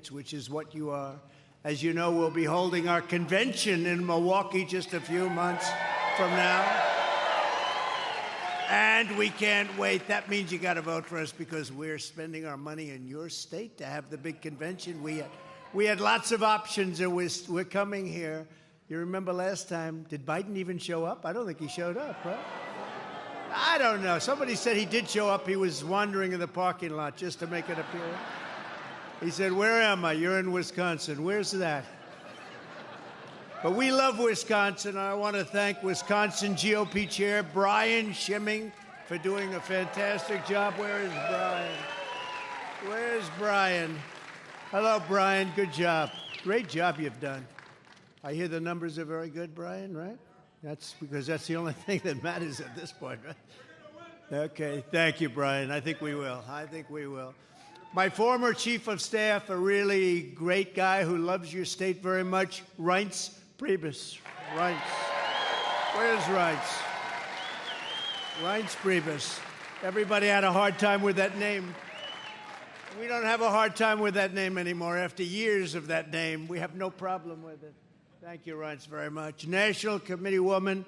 which is what you are. As you know, we'll be holding our convention in Milwaukee just a few months from now. And we can't wait. That means you got to vote for us because we're spending our money in your state to have the big convention. We had lots of options, and we're coming here. You remember last time, did Biden even show up? I don't think he showed up, right? I don't know. Somebody said he did show up. He was wandering in the parking lot just to make it appear. He said, "Where am I?" "You're in Wisconsin." "Where's that?" But we love Wisconsin. I want to thank Wisconsin GOP Chair Brian Schimming for doing a fantastic job. Where is Brian? Where's Brian? Hello, Brian. Good job. Great job you've done. I hear the numbers are very good, Brian, right? That's because that's the only thing that matters at this point, right? Okay. Thank you, Brian. I think we will. My former chief of staff, a really great guy who loves your state very much, Reince Priebus. Reince. Where's Reince? Reince Priebus. Everybody had a hard time with that name. We don't have a hard time with that name anymore. After years of that name, we have no problem with it. Thank you, Reince, very much. National Committee woman,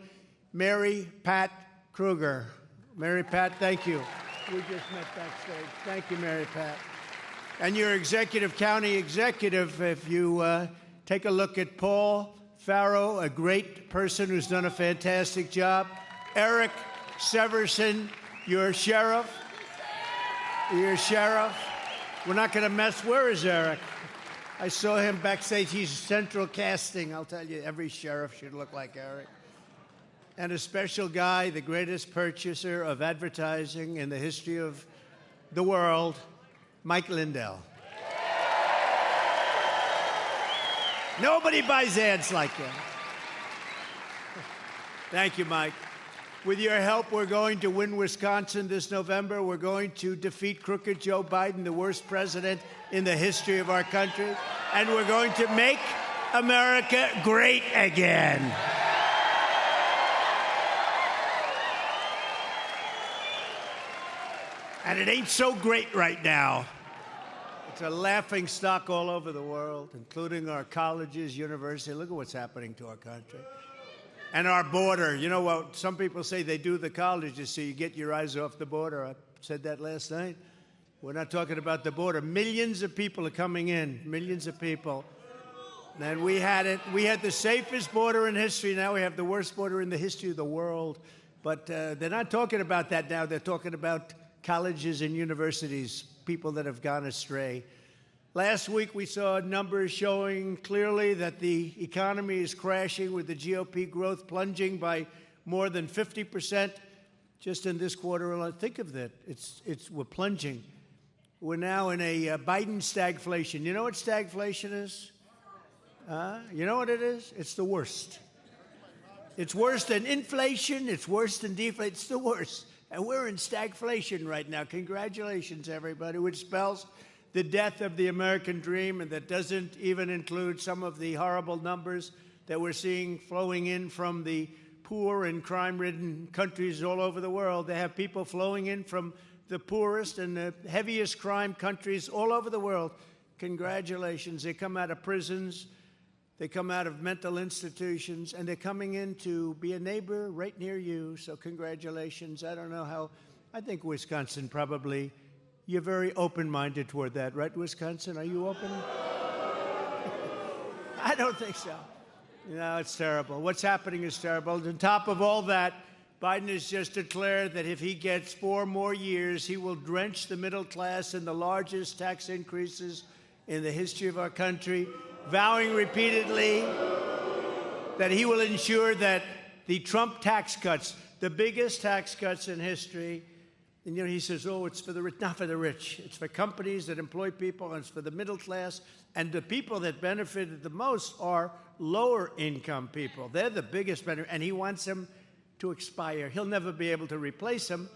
Mary Pat Kruger. Mary Pat, thank you. We just met backstage. Thank you, Mary Pat. And your county executive, if you take a look at Paul Farrow, a great person who's done a fantastic job. Eric Severson, your sheriff. We're not going to mess. Where is Eric? I saw him backstage. He's central casting. I'll tell you, every sheriff should look like Eric. And a special guy, the greatest purchaser of advertising in the history of the world, Mike Lindell. Nobody buys ads like him. Thank you, Mike. With your help, we're going to win Wisconsin this November. We're going to defeat crooked Joe Biden, the worst president in the history of our country. And we're going to make America great again. And it ain't so great right now. It's a laughing stock all over the world, including our colleges, universities. Look at what's happening to our country. And our border. You know what? Some people say they do the colleges so you get your eyes off the border. I said that last night. We're not talking about the border. Millions of people are coming in. Millions of people. And we had the safest border in history. Now we have the worst border in the history of the world. But they're not talking about that now. They're talking about colleges and universities, people that have gone astray. Last week, we saw numbers showing clearly that the economy is crashing with the GOP growth plunging by more than 50% just in this quarter alone. Think of that. We're plunging. We're now in a Biden stagflation. You know what stagflation is? You know what it is? It's the worst. It's worse than inflation. It's worse than deflation. It's the worst. And we're in stagflation right now. Congratulations, everybody, which spells the death of the American dream, and that doesn't even include some of the horrible numbers that we're seeing flowing in from the poor and crime-ridden countries all over the world. They have people flowing in from the poorest and the heaviest crime countries all over the world. Congratulations. They come out of prisons. They come out of mental institutions, and they're coming in to be a neighbor right near you. So congratulations. I don't know how. I think Wisconsin probably. You're very open-minded toward that, right, Wisconsin? Are you open? I don't think so. No, it's terrible. What's happening is terrible. On top of all that, Biden has just declared that if he gets 4 more years, he will drench the middle class in the largest tax increases in the history of our country, vowing repeatedly that he will ensure that the Trump tax cuts, the biggest tax cuts in history. And, he says, it's for the rich, not for the rich. It's for companies that employ people, and it's for the middle class. And the people that benefited the most are lower-income people. They're the biggest benefit, and he wants them to expire. He'll never be able to replace them.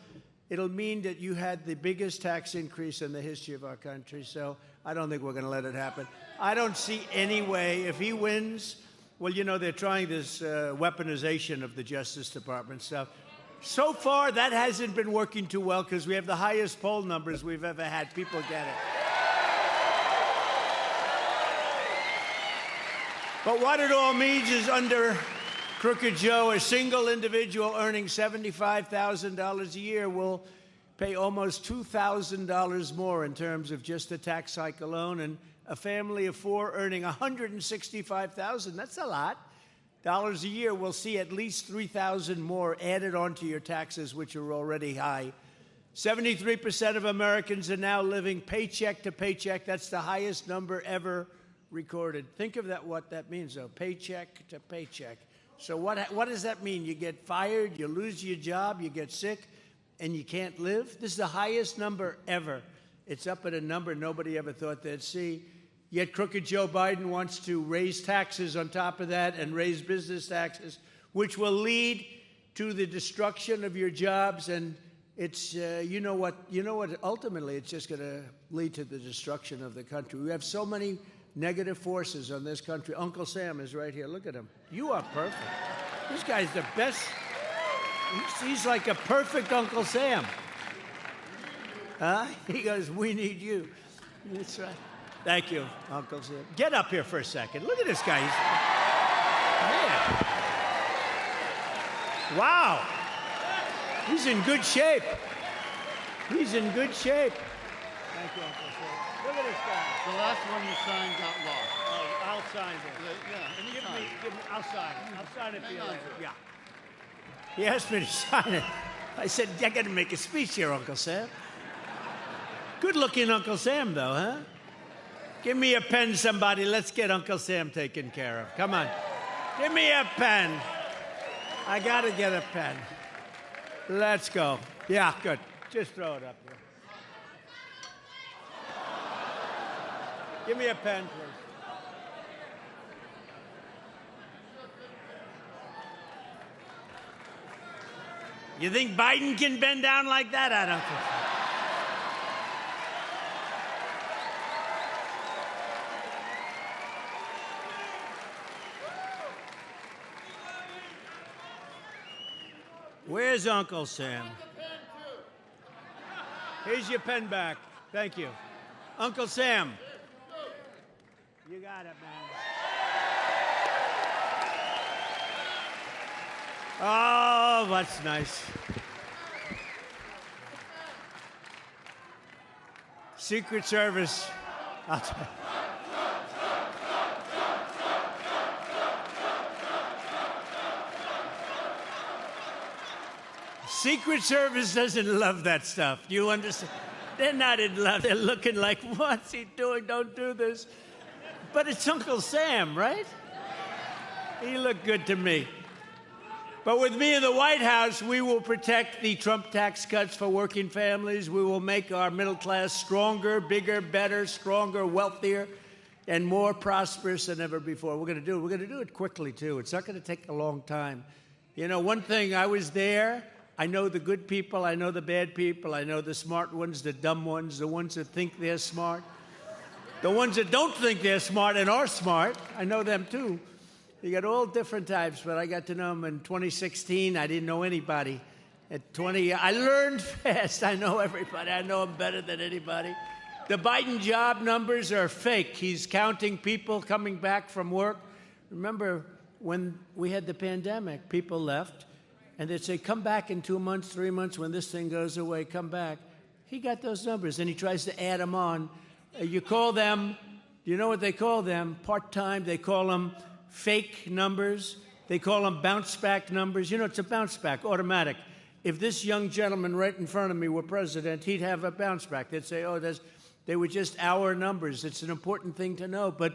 It'll mean that you had the biggest tax increase in the history of our country. So I don't think we're going to let it happen. I don't see any way. If he wins, well, they're trying this weaponization of the Justice Department stuff. So far, that hasn't been working too well because we have the highest poll numbers we've ever had. People get it. But what it all means is under Crooked Joe, a single individual earning $75,000 a year will pay almost $2,000 more in terms of just the tax hike alone, and a family of four earning $165,000, that's a lot, dollars a year will see at least $3,000 more added onto your taxes, which are already high. 73% of Americans are now living paycheck to paycheck. That's the highest number ever recorded. Think of that, what that means, though, paycheck to paycheck. So what does that mean? You get fired, you lose your job, you get sick, and you can't live? This is the highest number ever. It's up at a number nobody ever thought they'd see. Yet Crooked Joe Biden wants to raise taxes on top of that and raise business taxes, which will lead to the destruction of your jobs. And it's, you know what, ultimately it's just going to lead to the destruction of the country. We have so many negative forces on this country. Uncle Sam is right here. Look at him. You are perfect. This guy's the best. He's like a perfect Uncle Sam. Huh? He goes, we need you. That's right. Thank you, Uncle Sam. Get up here for a second. Look at this guy. Man. Wow. He's in good shape. He's in good shape. Thank you, Uncle Sam. Look at this guy. The last one you signed got lost. Oh, I'll sign it. Yeah, Give me, I'll sign it. I'll sign it for you later. Yeah. He asked me to sign it. I said, I got to make a speech here, Uncle Sam. Good-looking Uncle Sam, though, huh? Give me a pen, somebody. Let's get Uncle Sam taken care of. Come on. Give me a pen. I got to get a pen. Let's go. Yeah, good. Just throw it up here. Give me a pen, please. You think Biden can bend down like that? I don't think so. Where's Uncle Sam? Here's your pen back. Thank you. Uncle Sam. You got it, man. Oh, that's nice. Secret Service. I'll tell you. Secret Service doesn't love that stuff. Do you understand? They're not in love. They're looking like, what's he doing? Don't do this. But it's Uncle Sam, right? He looked good to me. But with me in the White House, we will protect the Trump tax cuts for working families. We will make our middle class stronger, bigger, better, stronger, wealthier, and more prosperous than ever before. We're going to do it quickly, too. It's not going to take a long time. You know, one thing, I was there. I know the good people. I know the bad people. I know the smart ones, the dumb ones, the ones that think they're smart. The ones that don't think they're smart and are smart, I know them, too. You got all different types, but I got to know them in 2016. I didn't know anybody. At 20, I learned fast. I know everybody. I know them better than anybody. The Biden job numbers are fake. He's counting people coming back from work. Remember, when we had the pandemic, people left, and they'd say, come back in 2 months, 3 months, when this thing goes away, come back. He got those numbers, and he tries to add them on. You call them, you know what they call them? Part-time. They call them fake numbers. They call them bounce-back numbers. You know, it's a bounce-back, automatic. If this young gentleman right in front of me were president, he'd have a bounce-back. They'd say, oh, they were just our numbers. It's an important thing to know. But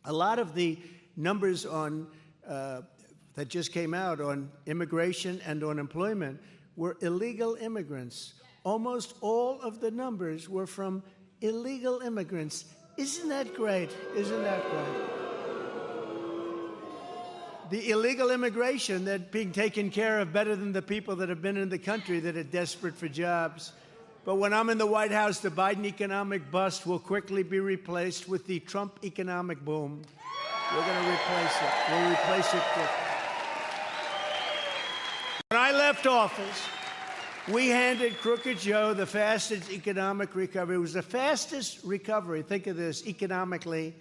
a lot of the numbers on that just came out on immigration and on employment were illegal immigrants. Almost all of the numbers were from illegal immigrants. Isn't that great? Isn't that great? The illegal immigration that's being taken care of better than the people that have been in the country that are desperate for jobs. But when I'm in the White House, the Biden economic bust will quickly be replaced with the Trump economic boom. We're going to replace it. We'll replace it quick. When I left office, we handed Crooked Joe the fastest economic recovery. It was the fastest recovery, think of this, economically,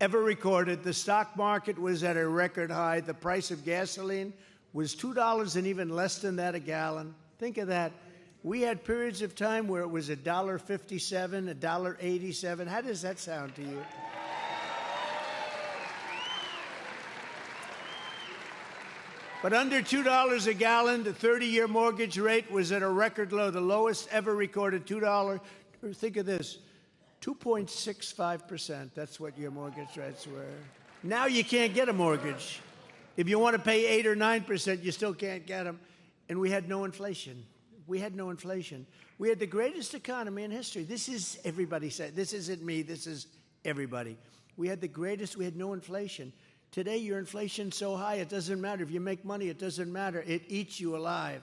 ever recorded. The stock market was at a record high. The price of gasoline was $2 and even less than that a gallon. Think of that. We had periods of time where it was $1.57, $1.87. How does that sound to you? But under $2 a gallon, the 30-year mortgage rate was at a record low, the lowest ever recorded, $2. Think of this, 2.65%. That's what your mortgage rates were. Now you can't get a mortgage. If you want to pay 8 or 9%, you still can't get them. And we had no inflation. We had no inflation. We had the greatest economy in history. This is, everybody said, this isn't me, this is everybody. We had the greatest, we had no inflation. Today, your inflation's so high, it doesn't matter. If you make money, it doesn't matter. It eats you alive.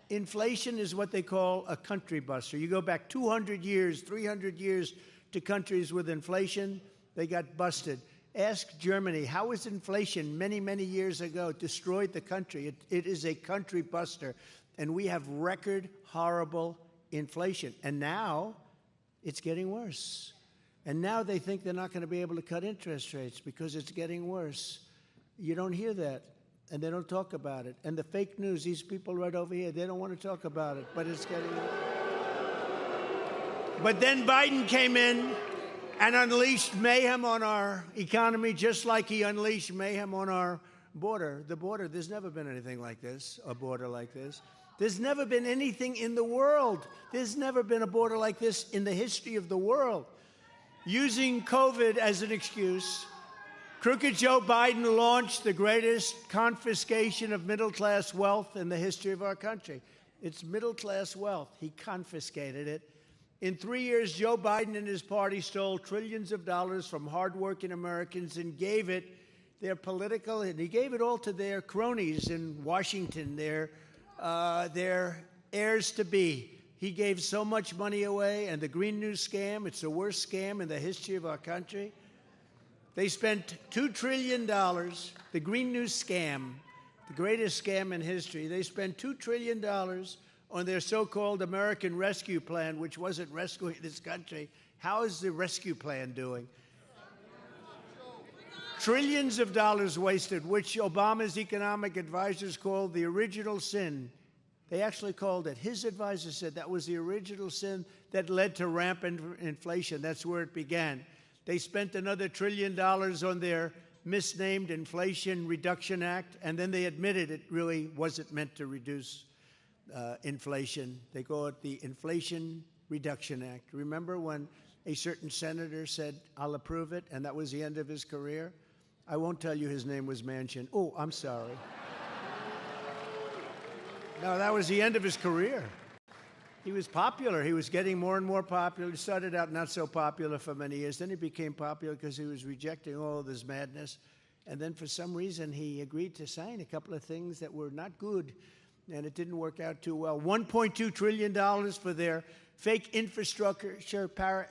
Inflation is what they call a country buster. You go back 200 years, 300 years to countries with inflation, they got busted. Ask Germany, how was inflation many, many years ago destroyed the country? It is a country buster. And we have record, horrible inflation. And now it's getting worse. And now they think they're not going to be able to cut interest rates because it's getting worse. You don't hear that, and they don't talk about it. And the fake news, these people right over here, they don't want to talk about it, but it's getting worse. But then Biden came in and unleashed mayhem on our economy, just like he unleashed mayhem on our border. The border, there's never been anything like this, a border like this. There's never been anything in the world. There's never been a border like this in the history of the world. Using COVID as an excuse, crooked Joe Biden launched the greatest confiscation of middle-class wealth in the history of our country. It's middle-class wealth. He confiscated it. In 3 years, Joe Biden and his party stole trillions of dollars from hardworking Americans and gave it their political, and he gave it all to their cronies in Washington, their heirs-to-be. He gave so much money away, and the Green New Scam, it's the worst scam in the history of our country. They spent $2 trillion, the Green New Scam, the greatest scam in history. They spent $2 trillion on their so-called American Rescue Plan, which wasn't rescuing this country. How is the rescue plan doing? Trillions of dollars wasted, which Obama's economic advisors called the original sin. They actually called it. His advisor said that was the original sin that led to rampant inflation. That's where it began. They spent another $1 trillion on their misnamed Inflation Reduction Act, and then they admitted it really wasn't meant to reduce inflation. They call it the Inflation Reduction Act. Remember when a certain senator said, "I'll approve it," and that was the end of his career? I won't tell you his name was Manchin. Oh, I'm sorry. No, that was the end of his career. He was popular. He was getting more and more popular. He started out not so popular for many years. Then he became popular because he was rejecting all of this madness. And then for some reason, he agreed to sign a couple of things that were not good, and it didn't work out too well. $1.2 trillion for their fake infrastructure.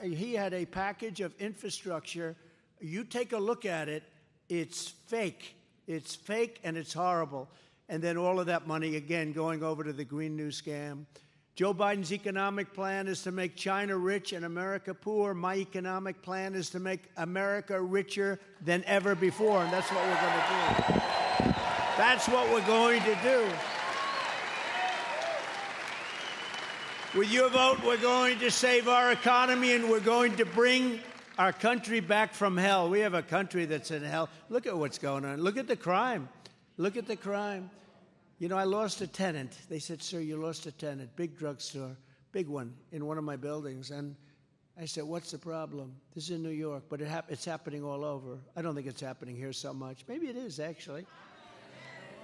He had a package of infrastructure. You take a look at it, it's fake. It's fake, and it's horrible. And then all of that money, again, going over to the Green New Scam. Joe Biden's economic plan is to make China rich and America poor. My economic plan is to make America richer than ever before, and that's what we're going to do. That's what we're going to do. With your vote, we're going to save our economy, and we're going to bring our country back from hell. We have a country that's in hell. Look at what's going on. Look at the crime. Look at the crime. You know, I lost a tenant. They said, "Sir, you lost a tenant, big drugstore, big one, in one of my buildings." And I said, "What's the problem?" This is in New York, but it's happening all over. I don't think it's happening here so much. Maybe it is, actually.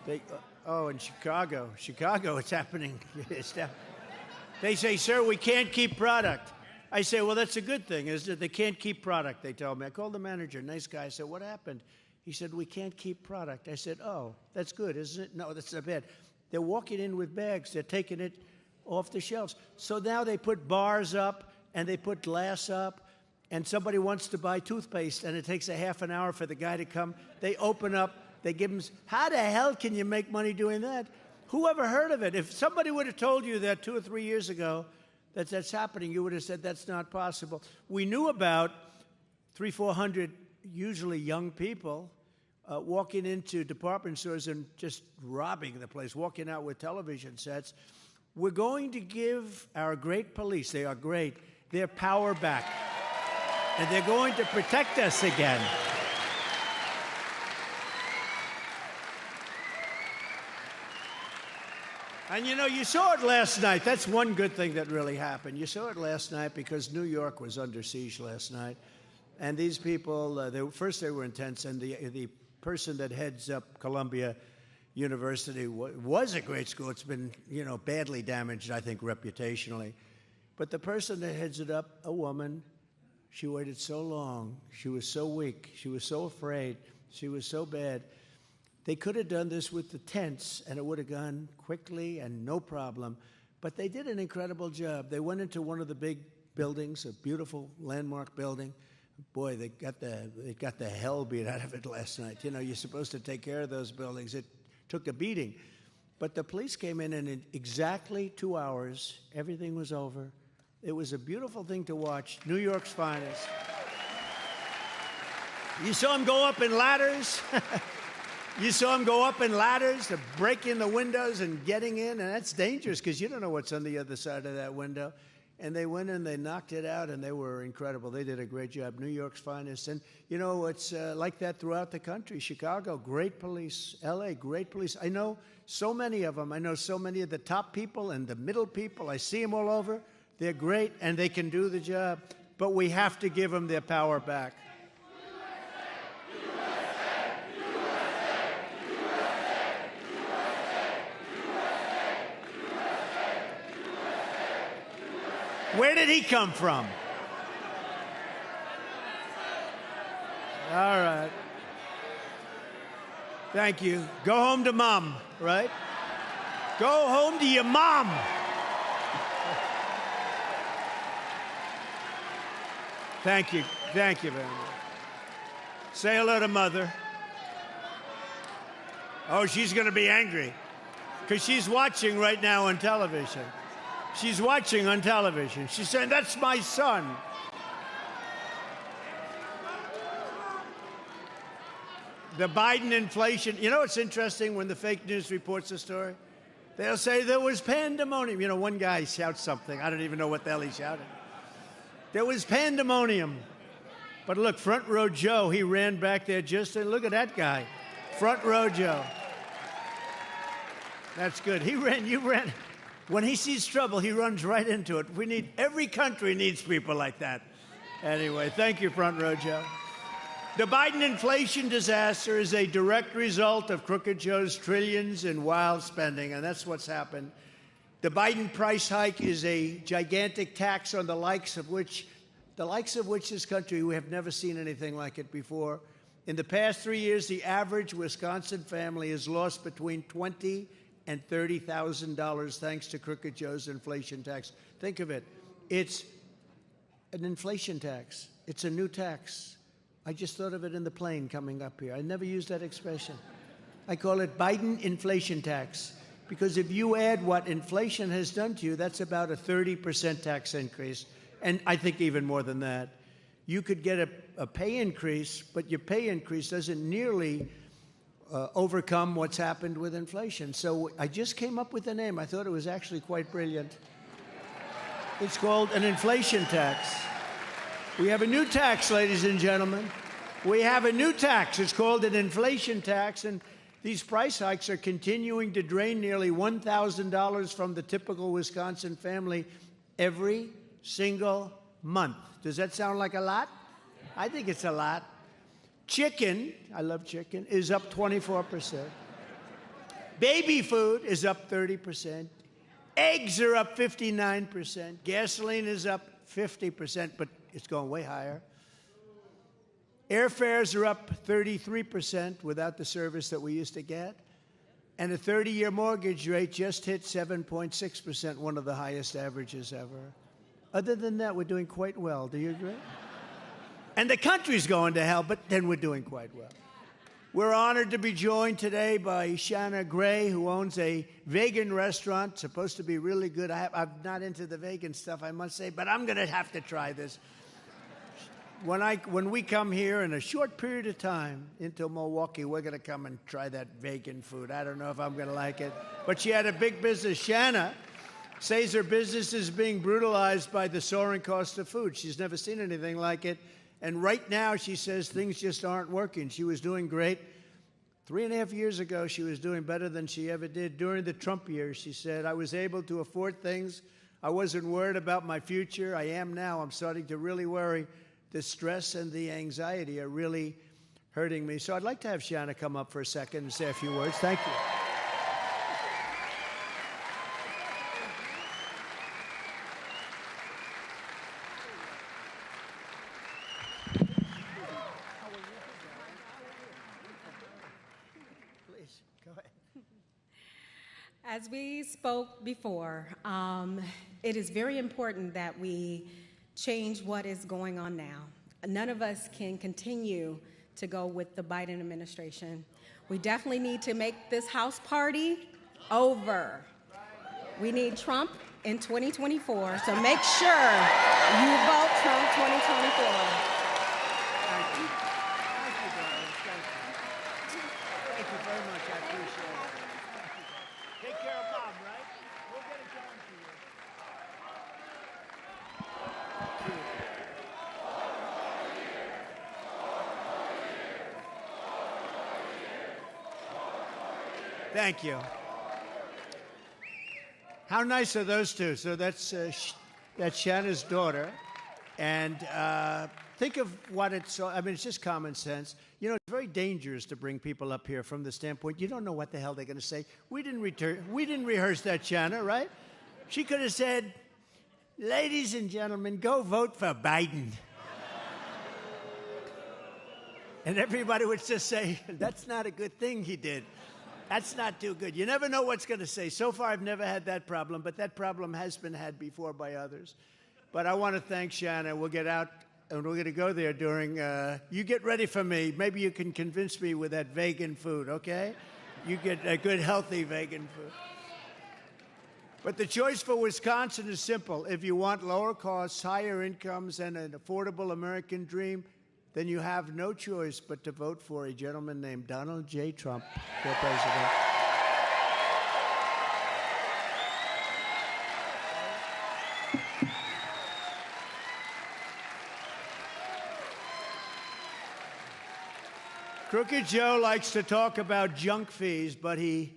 In Chicago. Chicago, it's happening. They say, "Sir, we can't keep product." I say, "Well, that's a good thing, isn't it? They can't keep product," they told me. I called the manager, nice guy. I said, "What happened?" He said, "We can't keep product." I said, "Oh, that's good, isn't it?" "No, that's not bad." They're walking in with bags. They're taking it off the shelves. So now they put bars up, and they put glass up, and somebody wants to buy toothpaste, and it takes a half an hour for the guy to come. They open up. They give him. How the hell can you make money doing that? Who ever heard of it? If somebody would have told you that 2 or 3 years ago that's happening, you would have said that's not possible. We knew about 300-400 usually young people, walking into department stores and just robbing the place, walking out with television sets. We're going to give our great police, they are great, their power back. And they're going to protect us again. And you know, you saw it last night. That's one good thing that really happened. You saw it last night because New York was under siege last night. And these people, first they were intense, and the person that heads up Columbia University was a great school. It's been, you know, badly damaged, I think, reputationally. But the person that heads it up, a woman, she waited so long. She was so weak. She was so afraid. She was so bad. They could have done this with the tents, and it would have gone quickly and no problem. But they did an incredible job. They went into one of the big buildings, a beautiful landmark building. Boy, they got the hell beat out of it last night. You know, you're supposed to take care of those buildings. It took a beating. But the police came in, and in exactly 2 hours, everything was over. It was a beautiful thing to watch. New York's finest. You saw them go up in ladders. You saw them go up in ladders to break in the windows and getting in, and that's dangerous because you don't know what's on the other side of that window. And they went in, they knocked it out, and they were incredible. They did a great job. New York's finest. And, you know, it's like that throughout the country. Chicago, great police. L.A., great police. I know so many of them. I know so many of the top people and the middle people. I see them all over. They're great, and they can do the job. But we have to give them their power back. Where did he come from? All right. Thank you. Go home to mom, right? Go home to your mom. Thank you. Thank you very much. Say hello to mother. Oh, she's going to be angry because she's watching right now on television. She's watching on television. She's saying, that's my son. The Biden inflation. You know what's interesting when the fake news reports a story? They'll say there was pandemonium. You know, one guy shouts something. I don't even know what the hell he shouted. There was pandemonium. But look, Front Row Joe, he ran back there just to look at that guy. Front Row Joe. That's good. He ran, you ran. When he sees trouble, he runs right into it. Every country needs people like that. Anyway, thank you, Front Row Joe. The Biden inflation disaster is a direct result of Crooked Joe's trillions in wild spending, and that's what's happened. The Biden price hike is a gigantic tax on the likes of which this country, we have never seen anything like it before. In the past 3 years, the average Wisconsin family has lost between $20,000 and $30,000 thanks to Crooked Joe's inflation tax. Think of it. It's an inflation tax. It's a new tax. I just thought of it in the plane coming up here. I never used that expression. I call it Biden inflation tax because if you add what inflation has done to you, that's about a 30% tax increase, and I think even more than that. You could get a pay increase, but your pay increase doesn't nearly overcome what's happened with inflation. So I just came up with the name. I thought it was actually quite brilliant. It's called an inflation tax. We have a new tax, ladies and gentlemen. We have a new tax. It's called an inflation tax, and these price hikes are continuing to drain nearly $1,000 from the typical Wisconsin family every single month. Does that sound like a lot? I think it's a lot. Chicken, I love chicken, is up 24%. Baby food is up 30%. Eggs are up 59%. Gasoline is up 50%, but it's going way higher. Airfares are up 33% without the service that we used to get. And a 30-year mortgage rate just hit 7.6%, one of the highest averages ever. Other than that, we're doing quite well. Do you agree? And the country's going to hell, but then we're doing quite well. We're honored to be joined today by Shana Gray, who owns a vegan restaurant, supposed to be really good. I'm not into the vegan stuff, I must say, but I'm going to have to try this. when we come here in a short period of time into Milwaukee, we're going to come and try that vegan food. I don't know if I'm going to like it. But she had a big business. Shana says her business is being brutalized by the soaring cost of food. She's never seen anything like it. And right now, she says things just aren't working. She was doing great. 3.5 years ago, she was doing better than she ever did. During the Trump years, she said, I was able to afford things. I wasn't worried about my future. I am now. I'm starting to really worry. The stress and the anxiety are really hurting me. So I'd like to have Shana come up for a second and say a few words. Thank you. Please, go ahead. As we spoke before, it is very important that we change what is going on now. None of us can continue to go with the Biden administration. We definitely need to make this House party over. We need Trump in 2024, so make sure you vote Trump 2024. Thank you. Thank you, darling. Thank you. Thank you very much. I appreciate it. Take care of Mom, right? We'll get it going for you. Thank you. How nice are those two? So that's Shana's daughter. And think of what it's, I mean, it's just common sense. You know, it's very dangerous to bring people up here from the standpoint, you don't know what the hell they're going to say. We didn't rehearse that, Shana, right? She could have said, ladies and gentlemen, go vote for Biden. And everybody would just say, that's not a good thing he did. That's not too good. You never know what's going to say. So far, I've never had that problem, but that problem has been had before by others. But I want to thank Shana. We'll get out, and we're going to go there during, you get ready for me. Maybe you can convince me with that vegan food, okay? You get a good, healthy vegan food. But the choice for Wisconsin is simple. If you want lower costs, higher incomes, and an affordable American dream, then you have no choice but to vote for a gentleman named Donald J. Trump for president. Crooked Joe likes to talk about junk fees, but the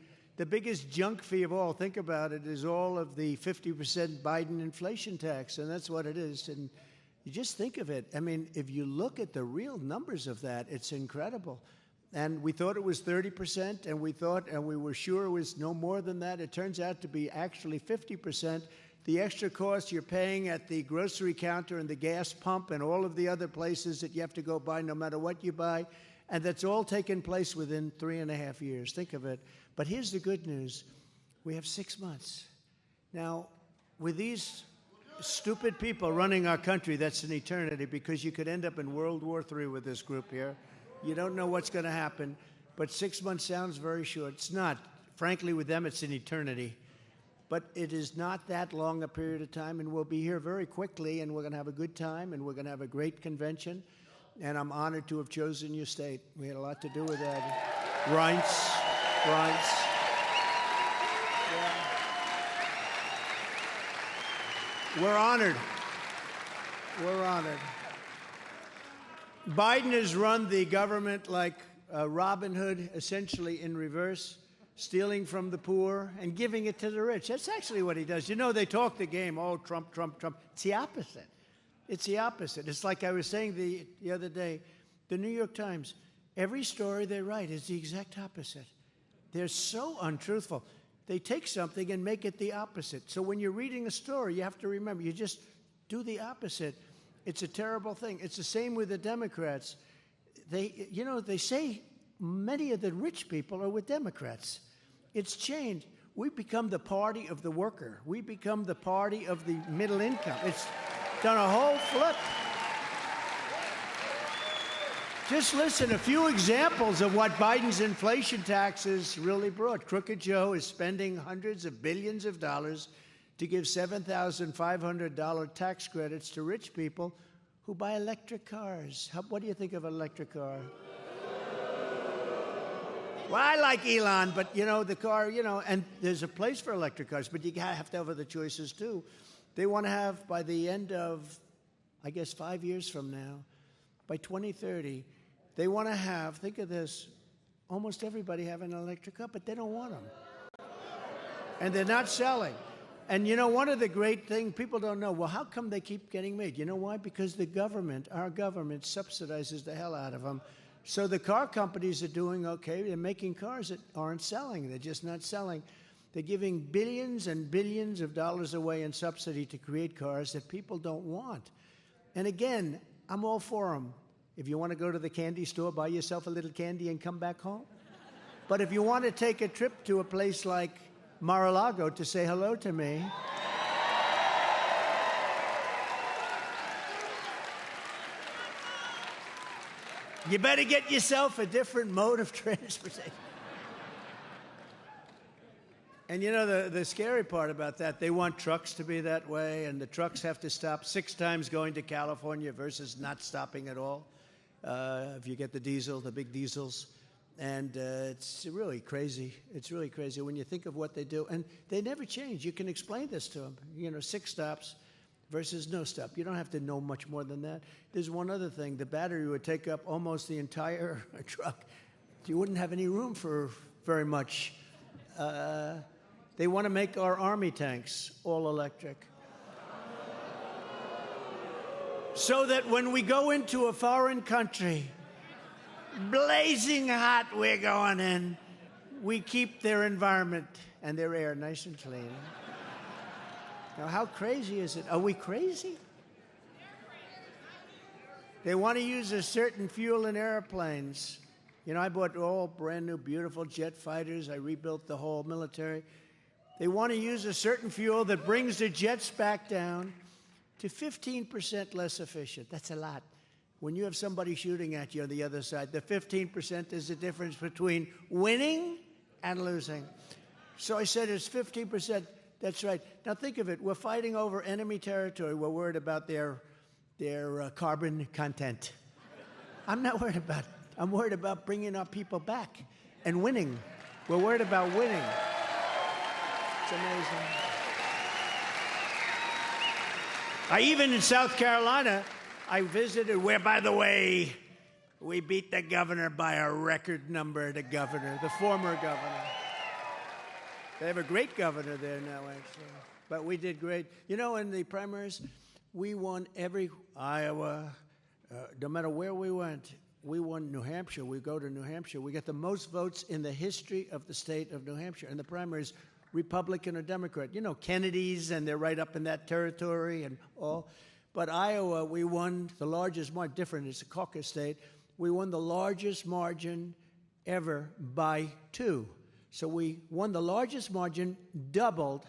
biggest junk fee of all, think about it, is all of the 50% Biden inflation tax, and that's what it is. And you just think of it. I mean, if you look at the real numbers of that, it's incredible. And we thought it was 30%, and we were sure it was no more than that. It turns out to be actually 50%. The extra cost you're paying at the grocery counter and the gas pump and all of the other places that you have to go buy no matter what you buy, and that's all taken place within 3.5 years. Think of it. But here's the good news. We have 6 months. Now, with these stupid people running our country, that's an eternity, because you could end up in World War III with this group here. You don't know what's going to happen, but 6 months sounds very short. It's not. Frankly, with them, it's an eternity. But it is not that long a period of time, and we'll be here very quickly, and we're going to have a good time, and we're going to have a great convention, and I'm honored to have chosen your state. We had a lot to do with that. Reince. Yeah. We're honored. We're honored. Biden has run the government like Robin Hood, essentially in reverse, stealing from the poor and giving it to the rich. That's actually what he does. You know, they talk the game, oh, Trump, Trump, Trump. It's the opposite. It's the opposite. It's like I was saying the other day, the New York Times, every story they write is the exact opposite. They're so untruthful. They take something and make it the opposite. So when you're reading a story, you have to remember, you just do the opposite. It's a terrible thing. It's the same with the Democrats. They say many of the rich people are with Democrats. It's changed. We've become the party of the worker. We become the party of the middle income. It's done a whole flip. Just listen, a few examples of what Biden's inflation taxes really brought. Crooked Joe is spending hundreds of billions of dollars to give $7,500 tax credits to rich people who buy electric cars. What do you think of an electric car? Well, I like Elon, but, the car, and there's a place for electric cars, but you have to have other choices, too. They want to have, by the end of, I guess, 5 years from now, by 2030, they want to have, think of this, almost everybody have an electric car, but they don't want them. And they're not selling. And, one of the great things, people don't know, well, how come they keep getting made? You know why? Because the government, our government, subsidizes the hell out of them. So the car companies are doing okay. They're making cars that aren't selling. They're just not selling. They're giving billions and billions of dollars away in subsidy to create cars that people don't want. And again, I'm all for them. If you want to go to the candy store, buy yourself a little candy and come back home. But if you want to take a trip to a place like Mar-a-Lago to say hello to me, you better get yourself a different mode of transportation. And the scary part about that, they want trucks to be that way, and the trucks have to stop 6 times going to California versus not stopping at all. If you get the diesel, the big diesels. And it's really crazy. It's really crazy when you think of what they do. And they never change. You can explain this to them. 6 stops versus no stop. You don't have to know much more than that. There's one other thing. The battery would take up almost the entire truck. You wouldn't have any room for very much. They want to make our army tanks all electric. So that when we go into a foreign country, blazing hot, we're going in, we keep their environment and their air nice and clean. Now, how crazy is it? Are we crazy? They want to use a certain fuel in airplanes. I bought all brand new, beautiful jet fighters. I rebuilt the whole military. They want to use a certain fuel that brings the jets back down to 15% less efficient. That's a lot. When you have somebody shooting at you on the other side, the 15% is the difference between winning and losing. So I said it's 15%. That's right. Now think of it. We're fighting over enemy territory. We're worried about their carbon content. I'm not worried about it. I'm worried about bringing our people back and winning. We're worried about winning. It's amazing. Even in South Carolina, I visited where, by the way, we beat the governor by a record number, the former governor. They have a great governor there now, actually. But we did great. In the primaries, we won every Iowa, no matter where we went. We won New Hampshire. We go to New Hampshire. We get the most votes in the history of the state of New Hampshire. In the primaries, Republican or Democrat. Kennedy's, and they're right up in that territory and all. But Iowa, we won the largest margin. Different, it's a caucus state. We won the largest margin ever by 2. So we won the largest margin, doubled,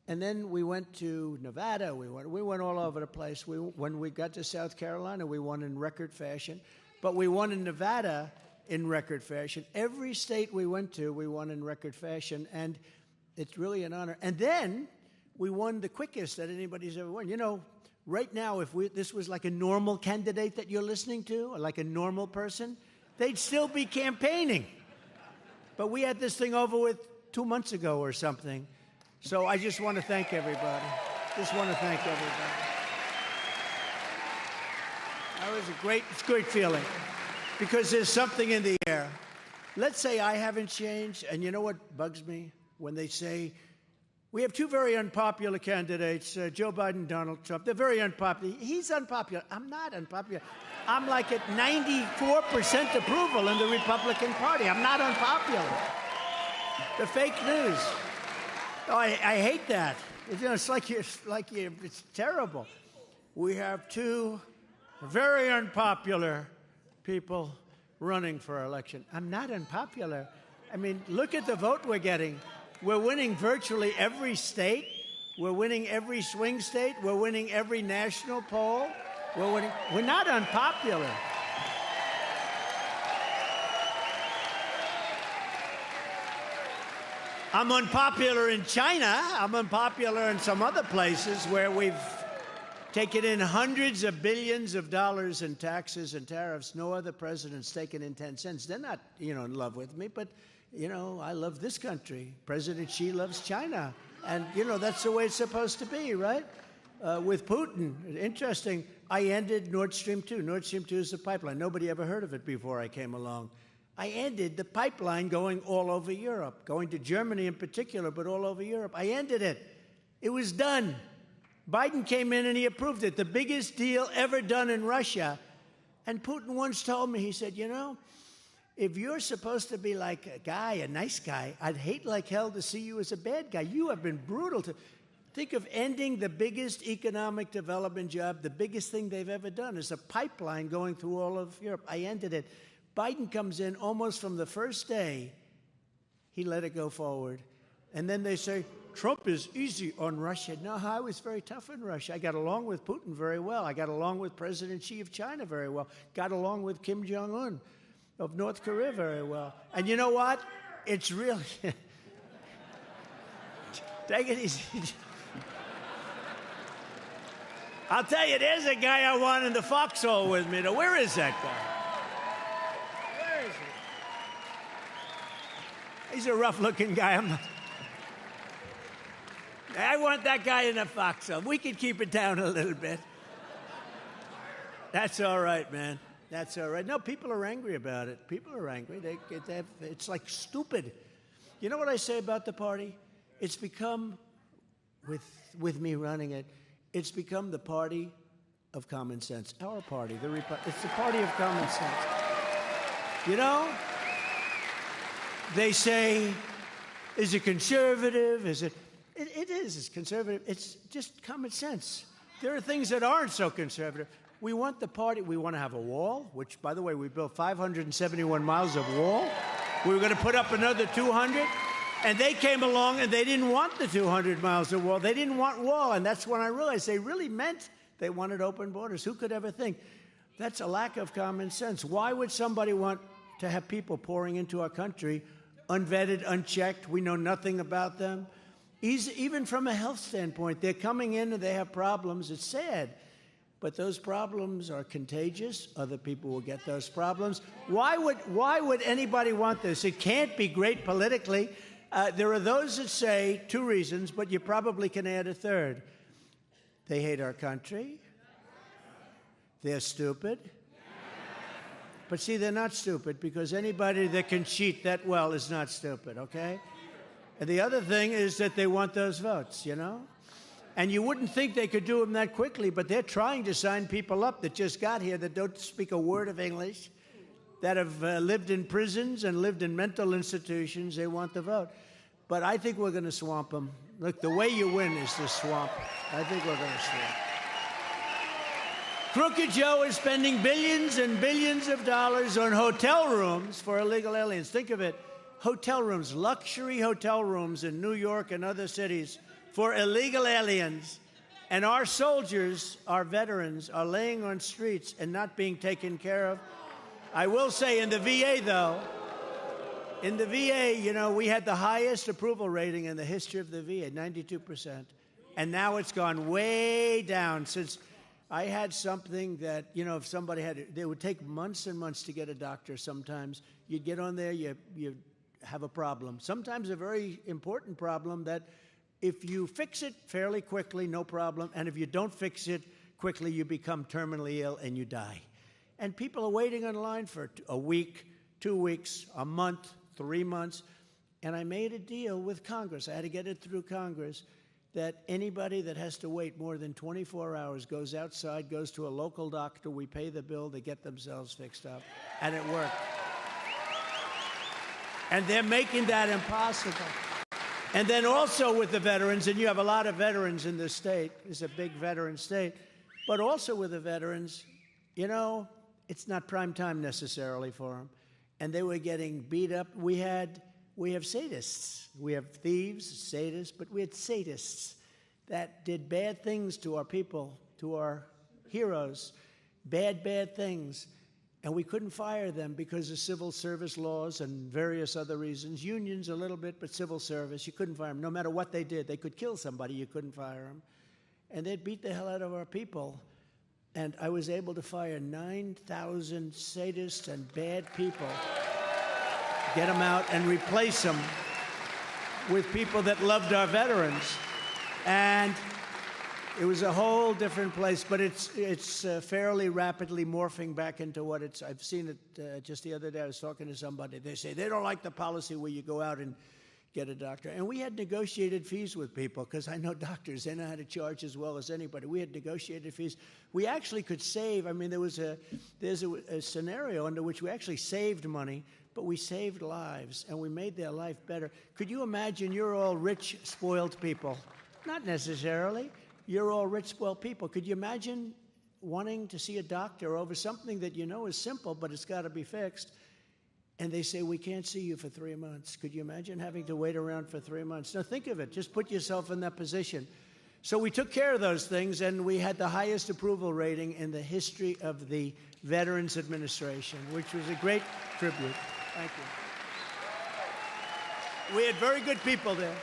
and then we went to Nevada. We went all over the place. When we got to South Carolina, we won in record fashion. But we won in Nevada in record fashion. Every state we went to, we won in record fashion, and it's really an honor. And then we won the quickest that anybody's ever won. Right now, if this was like a normal candidate that you're listening to, or like a normal person, they'd still be campaigning. But we had this thing over with 2 months ago or something. So I just want to thank everybody. It's a great feeling, because there's something in the air. Let's say I haven't changed, and you know what bugs me? When they say, we have 2 very unpopular candidates, Joe Biden, Donald Trump. They're very unpopular. He's unpopular. I'm not unpopular. I'm like at 94% approval in the Republican Party. I'm not unpopular. The fake news. Oh, I hate that. It's terrible. We have 2 very unpopular people running for election. I'm not unpopular. I mean, look at the vote we're getting. We're winning virtually every state. We're winning every swing state. We're winning every national poll. We're not unpopular. I'm unpopular in China. I'm unpopular in some other places where we've taken in hundreds of billions of dollars in taxes and tariffs. No other president's taken in 10 cents. They're not, in love with me, but, I love this country. President Xi loves China. And, that's the way it's supposed to be, right? With Putin, interesting, I ended Nord Stream 2. Nord Stream 2 is a pipeline. Nobody ever heard of it before I came along. I ended the pipeline going all over Europe, going to Germany in particular, but all over Europe. I ended it. It was done. Biden came in and he approved it, the biggest deal ever done in Russia. And Putin once told me, he said, if you're supposed to be like a guy, a nice guy, I'd hate like hell to see you as a bad guy. You have been brutal to... Think of ending the biggest economic development job, the biggest thing they've ever done is a pipeline going through all of Europe. I ended it. Biden comes in almost from the first day, he let it go forward. And then they say, Trump is easy on Russia. No, I was very tough on Russia. I got along with Putin very well. I got along with President Xi of China very well. Got along with Kim Jong-un of North Korea very well. And you know what? It's really... Take it easy. I'll tell you, there's a guy I want in the Foxhole with me. Now, where is that guy? Where is he? He's a rough-looking guy. I want that guy in the Foxhole. We can keep it down a little bit. That's all right, man. That's all right. No, people are angry about it. People are angry. It's like stupid. You know what I say about the party? It's become, with me running it, it's become the party of common sense. Our party, it's the party of common sense. They say, is it conservative? Is it? It is. It's conservative. It's just common sense. There are things that aren't so conservative. We want the party. We want to have a wall, which, by the way, we built 571 miles of wall. We were going to put up another 200. And they came along and they didn't want the 200 miles of wall. They didn't want wall. And that's when I realized they really meant they wanted open borders. Who could ever think? That's a lack of common sense. Why would somebody want to have people pouring into our country, unvetted, unchecked? We know nothing about them. Even from a health standpoint, they're coming in and they have problems. It's sad. But those problems are contagious. Other people will get those problems. Why would anybody want this? It can't be great politically. There are those that say two reasons, but you probably can add a third. They hate our country. They're stupid. But see, they're not stupid because anybody that can cheat that well is not stupid, okay? And the other thing is that they want those votes, And you wouldn't think they could do them that quickly, but they're trying to sign people up that just got here that don't speak a word of English, that have lived in prisons and lived in mental institutions. They want the vote. But I think we're going to swamp them. Look, the way you win is to swamp. I think we're going to swamp. Crooked Joe is spending billions and billions of dollars on hotel rooms for illegal aliens. Think of it. Hotel rooms, luxury hotel rooms in New York and other cities for illegal aliens. And our soldiers, our veterans, are laying on streets and not being taken care of. I will say in the VA, though, we had the highest approval rating in the history of the VA, 92%. And now it's gone way down since I had something that, if somebody had it, it would take months and months to get a doctor sometimes. You'd get on there, you have a problem. Sometimes a very important problem that if you fix it fairly quickly, no problem. And if you don't fix it quickly, you become terminally ill and you die. And people are waiting on line for a week, 2 weeks, a month, 3 months. And I made a deal with Congress. I had to get it through Congress that anybody that has to wait more than 24 hours goes outside, goes to a local doctor, we pay the bill, they get themselves fixed up. And it worked. And they're making that impossible. And then also with the veterans, and you have a lot of veterans in this state, it's a big veteran state, but also with the veterans, it's not prime time necessarily for them. And they were getting beat up. We have sadists. We have thieves, sadists, but we had sadists that did bad things to our people, to our heroes, bad things. And we couldn't fire them because of civil service laws and various other reasons. Unions a little bit, but civil service, you couldn't fire them. No matter what they did, they could kill somebody, you couldn't fire them. and they'd beat the hell out of our people. And I was able to fire 9,000 sadists and bad people, get them out and replace them with people that loved our veterans. And it was a whole different place, but it's fairly rapidly morphing back into what it's. I've seen it just the other day. I was talking to somebody. They say they don't like the policy where you go out and get a doctor. And we had negotiated fees with people, because I know doctors, they know how to charge as well as anybody. We had negotiated fees. We actually could save. I mean, there's a scenario under which we actually saved money, but we saved lives, and we made their life better. Could you imagine you're all rich, spoiled people? Not necessarily. You're all rich, spoiled people. Could you imagine wanting to see a doctor over something that you know is simple, but it's got to be fixed? And they say, we can't see you for 3 months. Could you imagine having to wait around for 3 months? Now, think of it. Just put yourself in that position. So we took care of those things, and we had the highest approval rating in the history of the Veterans Administration, which was a great tribute. Thank you. We had very good people there.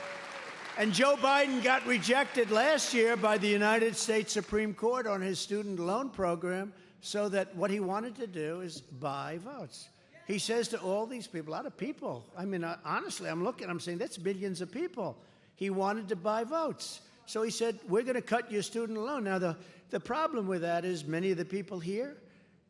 And Joe Biden got rejected last year by the United States Supreme Court on his student loan program, so that what he wanted to do is buy votes. He says to all these people, a lot of people, I mean, honestly, I'm saying that's millions of people. He wanted to buy votes. So he said, we're going to cut your student loan. Now, the problem with that is many of the people here,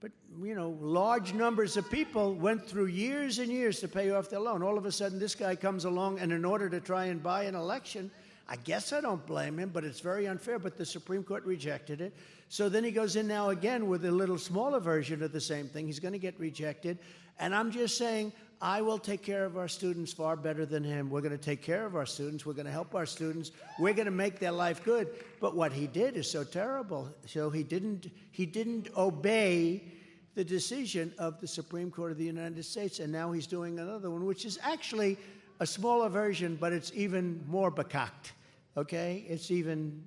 but, you know, large numbers of people went through years and years to pay off their loan. All of a sudden, this guy comes along, and in order to try and buy an election, I guess I don't blame him, but it's very unfair. But the Supreme Court rejected it. So then he goes in now again with a little smaller version of the same thing. He's going to get rejected. And I'm just saying, I will take care of our students far better than him. We're going to take care of our students. We're going to help our students. We're going to make their life good. But what he did is so terrible. So he didn't obey the decision of the Supreme Court of the United States. And now he's doing another one, which is actually a smaller version, but it's even more bekakt. Okay? It's even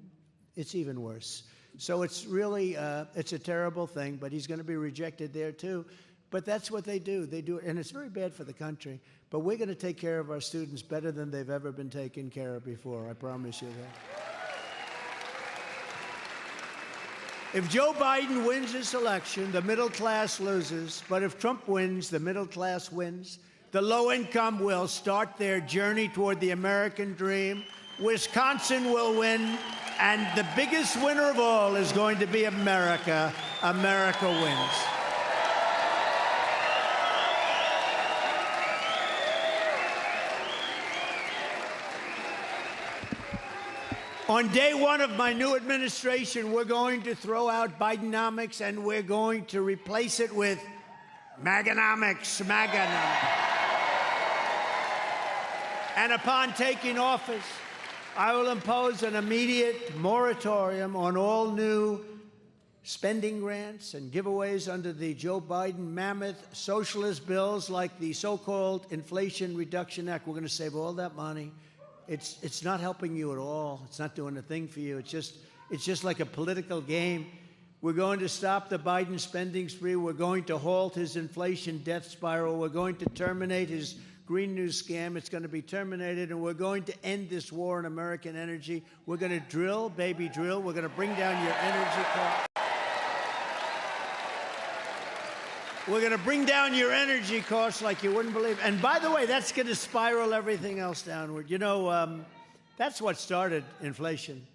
worse. So it's really, it's a terrible thing, but he's going to be rejected there too. But that's what they do. They do it, and it's very bad for the country. But we're going to take care of our students better than they've ever been taken care of before. I promise you that. If Joe Biden wins this election, the middle class loses. But if Trump wins, the middle class wins. The low income will start their journey toward the American dream. Wisconsin will win. And the biggest winner of all is going to be America. America wins. On day one of my new administration, we're going to throw out Bidenomics, and we're going to replace it with Maganomics. And upon taking office, I will impose an immediate moratorium on all new spending grants and giveaways under the Joe Biden mammoth socialist bills like the so-called Inflation Reduction Act. We're going to save all that money. It's not helping you at all. It's not doing a thing for you. It's just like a political game. We're going to stop the Biden spending spree. We're going to halt his inflation death spiral. We're going to terminate his Green News scam. It's going to be terminated, and we're going to end this war on American energy. We're going to drill, baby, drill. We're going to bring down your energy costs. We're going to bring down your energy costs like you wouldn't believe. And by the way, that's going to spiral everything else downward. You know, that's what started inflation.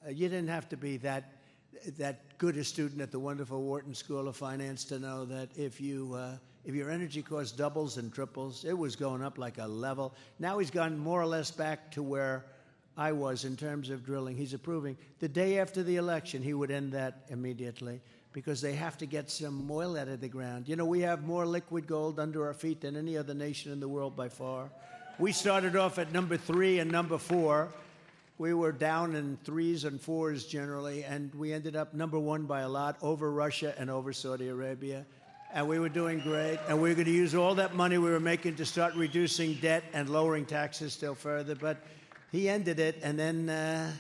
You didn't have to be that good a student at the wonderful Wharton School of Finance to know that if your energy cost doubles and triples, it was going up like a level. Now he's gone more or less back to where I was in terms of drilling. He's approving. The day after the election, he would end that immediately, because they have to get some oil out of the ground. You know, we have more liquid gold under our feet than any other nation in the world by far. We started off at number 3 and number 4. We were down in 3s and 4s generally, and we ended up number 1 by a lot, over Russia and over Saudi Arabia. And we were doing great, and we were going to use all that money we were making to start reducing debt and lowering taxes still further. But he ended it, and then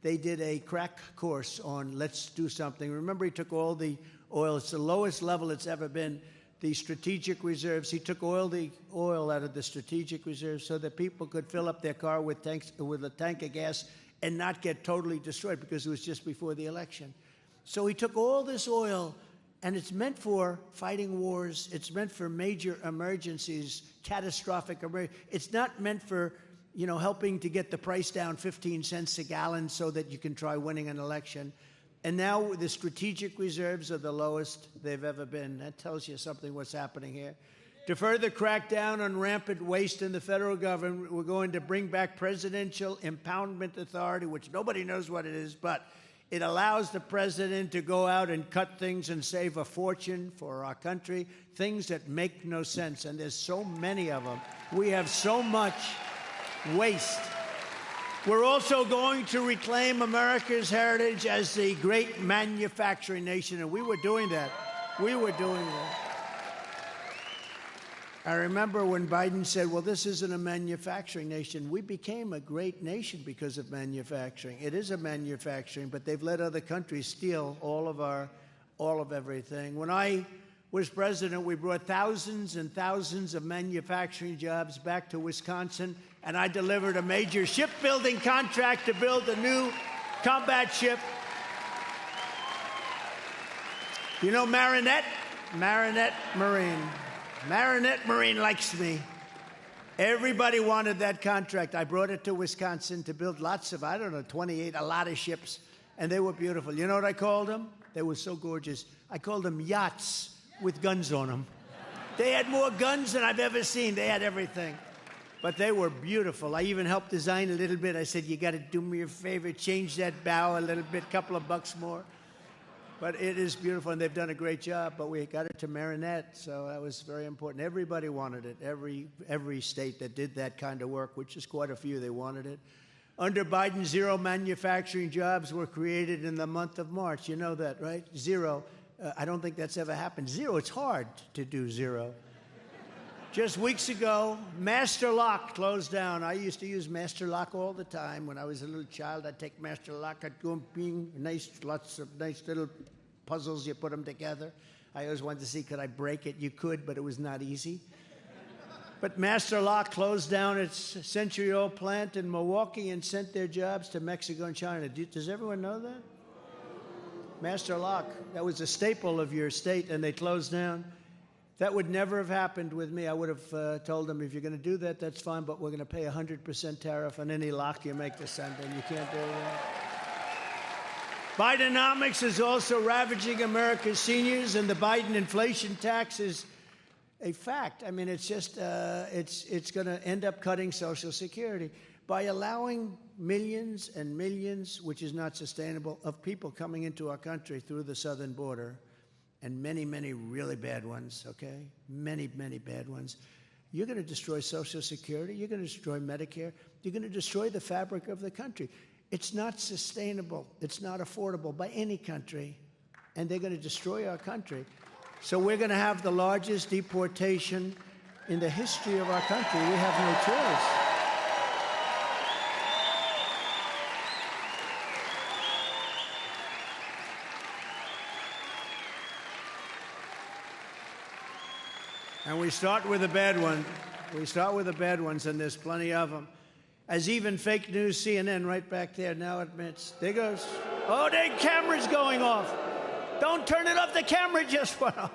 they did a crack course on let's do something. Remember, he took all the oil. It's the lowest level it's ever been. The strategic reserves. He took the oil out of the strategic reserves so that people could fill up their car with a tank of gas and not get totally destroyed because it was just before the election. So he took all this oil, and it's meant for fighting wars. It's meant for major emergencies, catastrophic emergencies. It's not meant for, helping to get the price down 15 cents a gallon so that you can try winning an election. And now the strategic reserves are the lowest they've ever been. That tells you something what's happening here. To further crack down on rampant waste in the federal government, we're going to bring back Presidential Impoundment Authority, which nobody knows what it is, but it allows the president to go out and cut things and save a fortune for our country, things that make no sense. And there's so many of them. We have so much waste. We're also going to reclaim America's heritage as the great manufacturing nation, and we were doing that. I remember when Biden said, well, this isn't a manufacturing nation. We became a great nation because of manufacturing. It is a manufacturing, but they've let other countries steal all of everything. When I was president, we brought thousands and thousands of manufacturing jobs back to Wisconsin, and I delivered a major shipbuilding contract to build a new combat ship. You know Marinette? Marinette Marine. Marinette Marine likes me. Everybody wanted that contract. I brought it to Wisconsin to build lots of, 28, a lot of ships, and they were beautiful. You know what I called them? They were so gorgeous. I called them yachts with guns on them. They had more guns than I've ever seen. They had everything. But they were beautiful. I even helped design a little bit. I said, you got to do me a favor, change that bow a little bit, couple of bucks more. But it is beautiful, and they've done a great job. But we got it to Marinette, so that was very important. Everybody wanted it. Every state that did that kind of work, which is quite a few, they wanted it. Under Biden, 0 manufacturing jobs were created in the month of March. You know that, right? 0. I don't think that's ever happened. 0, it's hard to do 0. Just weeks ago, Master Lock closed down. I used to use Master Lock all the time. When I was a little child, I'd take Master Lock, I'd go and lots of nice little puzzles, you put them together. I always wanted to see, could I break it? You could, but it was not easy. But Master Lock closed down its century-old plant in Milwaukee and sent their jobs to Mexico and China. Does everyone know that? Master Lock, that was a staple of your state, and they closed down. That would never have happened with me. I would have told them, if you're going to do that, that's fine, but we're going to pay 100% tariff on any lock you make to send in. You can't do that. Bidenomics is also ravaging America's seniors, and the Biden inflation tax is a fact. I mean, it's just, it's going to end up cutting Social Security by allowing millions and millions, which is not sustainable, of people coming into our country through the southern border. And many, many really bad ones, okay? Many, many bad ones. You're going to destroy Social Security. You're going to destroy Medicare. You're going to destroy the fabric of the country. It's not sustainable. It's not affordable by any country. And they're going to destroy our country. So we're going to have the largest deportation in the history of our country. We have no choice. And we start with the bad one. We start with the bad ones, and there's plenty of them. As even fake news CNN right back there now admits. There goes. Oh, the camera's going off. Don't turn it off. The camera just went off.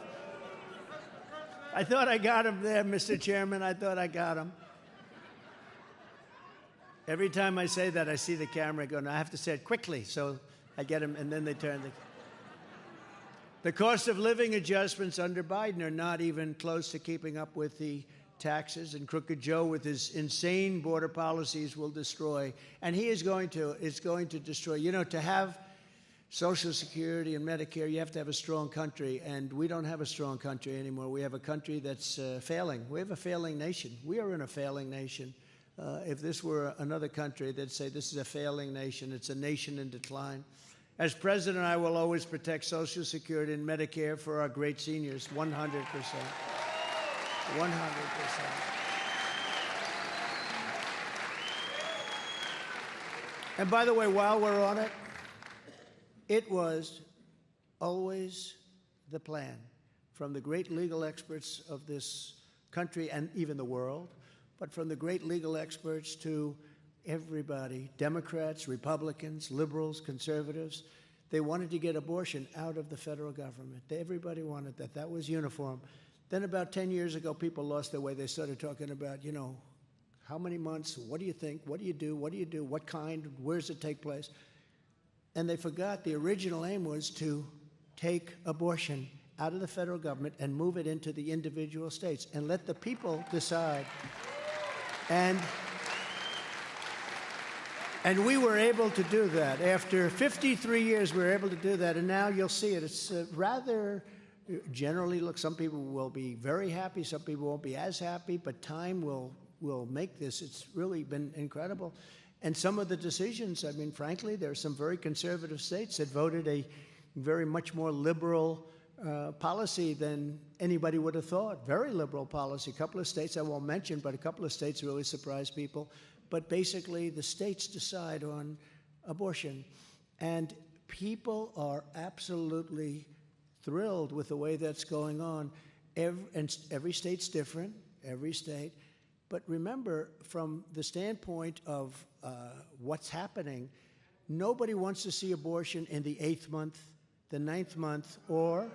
I thought I got him there, Mr. Chairman. I thought I got him. Every time I say that, I see the camera go. Now I have to say it quickly, so I get him, and then they turn the... The cost of living adjustments under Biden are not even close to keeping up with the taxes, and Crooked Joe, with his insane border policies, will destroy. And he is going to, destroy. You know, to have Social Security and Medicare, you have to have a strong country, and we don't have a strong country anymore. We have a country that's failing. We have a failing nation. We are in a failing nation. If this were another country, they'd say this is a failing nation. It's a nation in decline. As president, I will always protect Social Security and Medicare for our great seniors, 100%. 100%. And by the way, while we're on it, it was always the plan from the great legal experts of this country and even the world, but from the great legal experts to everybody, Democrats, Republicans, liberals, conservatives, they wanted to get abortion out of the federal government. Everybody wanted that. That was uniform. Then about 10 years ago, people lost their way. They started talking about, how many months, what do you think, what do you do, what kind, where does it take place? And they forgot the original aim was to take abortion out of the federal government and move it into the individual states and let the people decide. And we were able to do that. After 53 years, we were able to do that, and now you'll see it. It's rather, generally, look, some people will be very happy, some people won't be as happy, but time will make this. It's really been incredible. And some of the decisions, I mean, frankly, there are some very conservative states that voted a very much more liberal policy than anybody would have thought. Very liberal policy. A couple of states I won't mention, but a couple of states really surprised people. But basically, the states decide on abortion. And people are absolutely thrilled with the way that's going on. Every state's different, every state. But remember, from the standpoint of what's happening, nobody wants to see abortion in the 8th month, the 9th month, or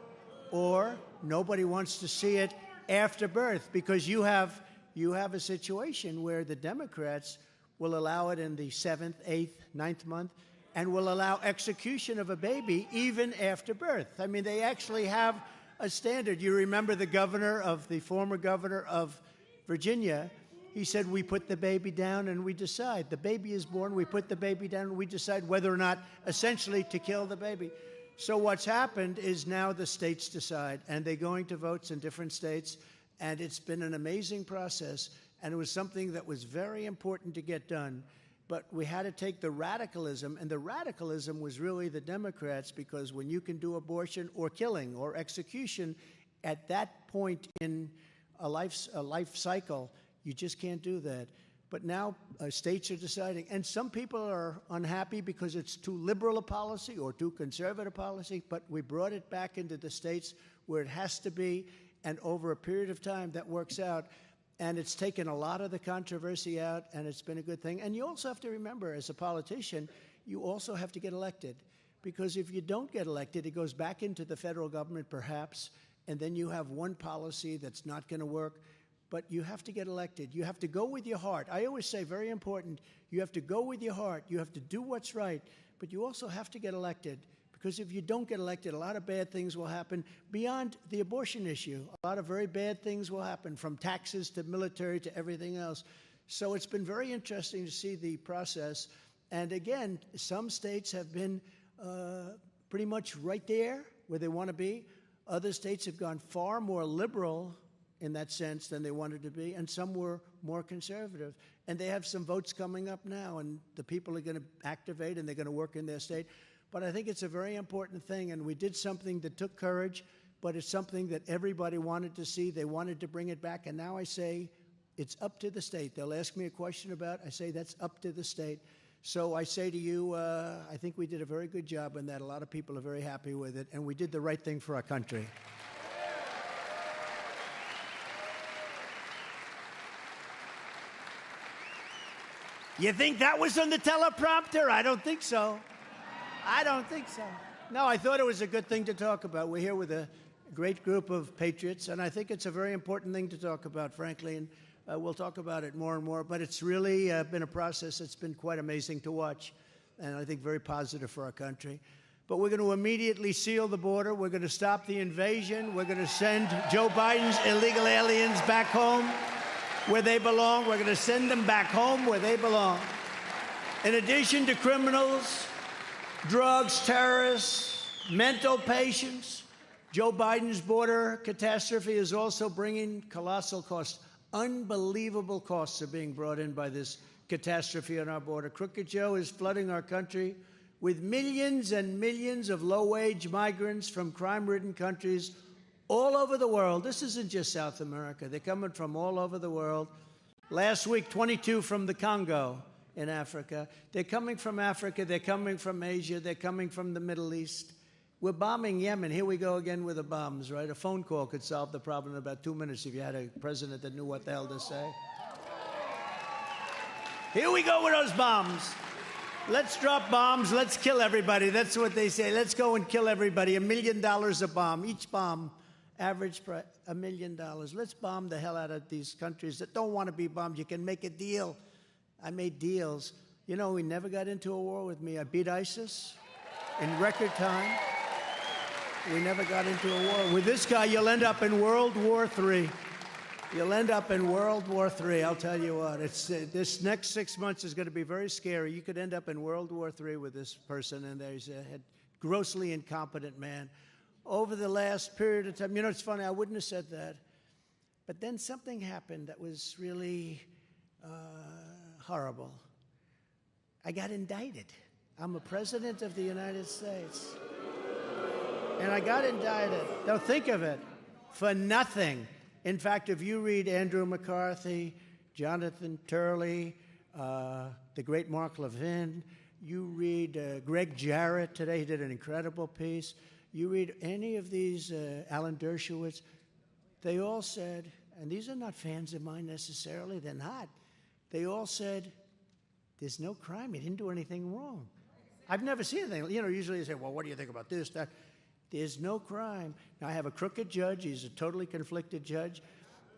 nobody wants to see it after birth, because you have a situation where the Democrats will allow it in the 7th, 8th, 9th month, and will allow execution of a baby even after birth. I mean, they actually have a standard. You remember the former governor of Virginia, he said, we put the baby down and we decide. The baby is born, we put the baby down and we decide whether or not, essentially, to kill the baby. So what's happened is now the states decide, and they're going to votes in different states, and it's been an amazing process, and it was something that was very important to get done. But we had to take the radicalism, and the radicalism was really the Democrats, because when you can do abortion or killing or execution at that point in a life cycle, you just can't do that. But now states are deciding, and some people are unhappy because it's too liberal a policy or too conservative policy, but we brought it back into the states where it has to be, and over a period of time that works out. And it's taken a lot of the controversy out, and it's been a good thing. And you also have to remember, as a politician, you also have to get elected. Because if you don't get elected, it goes back into the federal government, perhaps, and then you have one policy that's not going to work. But you have to get elected. You have to go with your heart. I always say, very important, you have to go with your heart. You have to do what's right. But you also have to get elected. Because if you don't get elected, a lot of bad things will happen beyond the abortion issue. A lot of very bad things will happen, from taxes to military to everything else. So it's been very interesting to see the process. And again, some states have been pretty much right there where they want to be. Other states have gone far more liberal in that sense than they wanted to be, and some were more conservative. And they have some votes coming up now, and the people are going to activate, and they're going to work in their state. But I think it's a very important thing, and we did something that took courage, but it's something that everybody wanted to see. They wanted to bring it back, and now I say it's up to the state. They'll ask me a question about it. I say that's up to the state. So I say to you, I think we did a very good job in that. A lot of people are very happy with it, and we did the right thing for our country. You think that was on the teleprompter? I don't think so. I don't think so. No, I thought it was a good thing to talk about. We're here with a great group of patriots, and I think it's a very important thing to talk about, frankly, and we'll talk about it more and more. But it's really been a process that's been quite amazing to watch, and I think very positive for our country. But we're going to immediately seal the border. We're going to stop the invasion. We're going to send Joe Biden's illegal aliens back home where they belong. We're going to send them back home where they belong. In addition to criminals, drugs, terrorists, mental patients, Joe Biden's border catastrophe is also bringing colossal costs. Unbelievable costs are being brought in by this catastrophe on our border. Crooked Joe is flooding our country with millions and millions of low-wage migrants from crime-ridden countries all over the world. This isn't just South America. They're coming from all over the world. Last week, 22 from the Congo in Africa. They're coming from Africa. They're coming from Asia. They're coming from the Middle East. We're bombing Yemen. Here we go again with the bombs, right? A phone call could solve the problem in about 2 minutes if you had a president that knew what the hell to say. Here we go with those bombs. Let's drop bombs. Let's kill everybody. That's what they say. Let's go and kill everybody. $1 million a bomb. Each bomb, average price, $1 million. Let's bomb the hell out of these countries that don't want to be bombed. You can make a deal. I made deals. You know, he never got into a war with me. I beat ISIS in record time. We never got into a war. With this guy, you'll end up in World War III. You'll end up in World War III, I'll tell you what. This next 6 months is going to be very scary. You could end up in World War III with this person in there. He's a grossly incompetent man. Over the last period of time, you know, it's funny, I wouldn't have said that. But then something happened that was really horrible. I got indicted. I'm a president of the United States. And I got indicted. Now think of it, for nothing. In fact, if you read Andrew McCarthy, Jonathan Turley, the great Mark Levin, you read Greg Jarrett today, he did an incredible piece. You read any of these, Alan Dershowitz, they all said, and these are not fans of mine necessarily, they're not. They all said, there's no crime, he didn't do anything wrong. I've never seen anything. You know, usually they say, well, what do you think about this, that? There's no crime. Now, I have a crooked judge. He's a totally conflicted judge.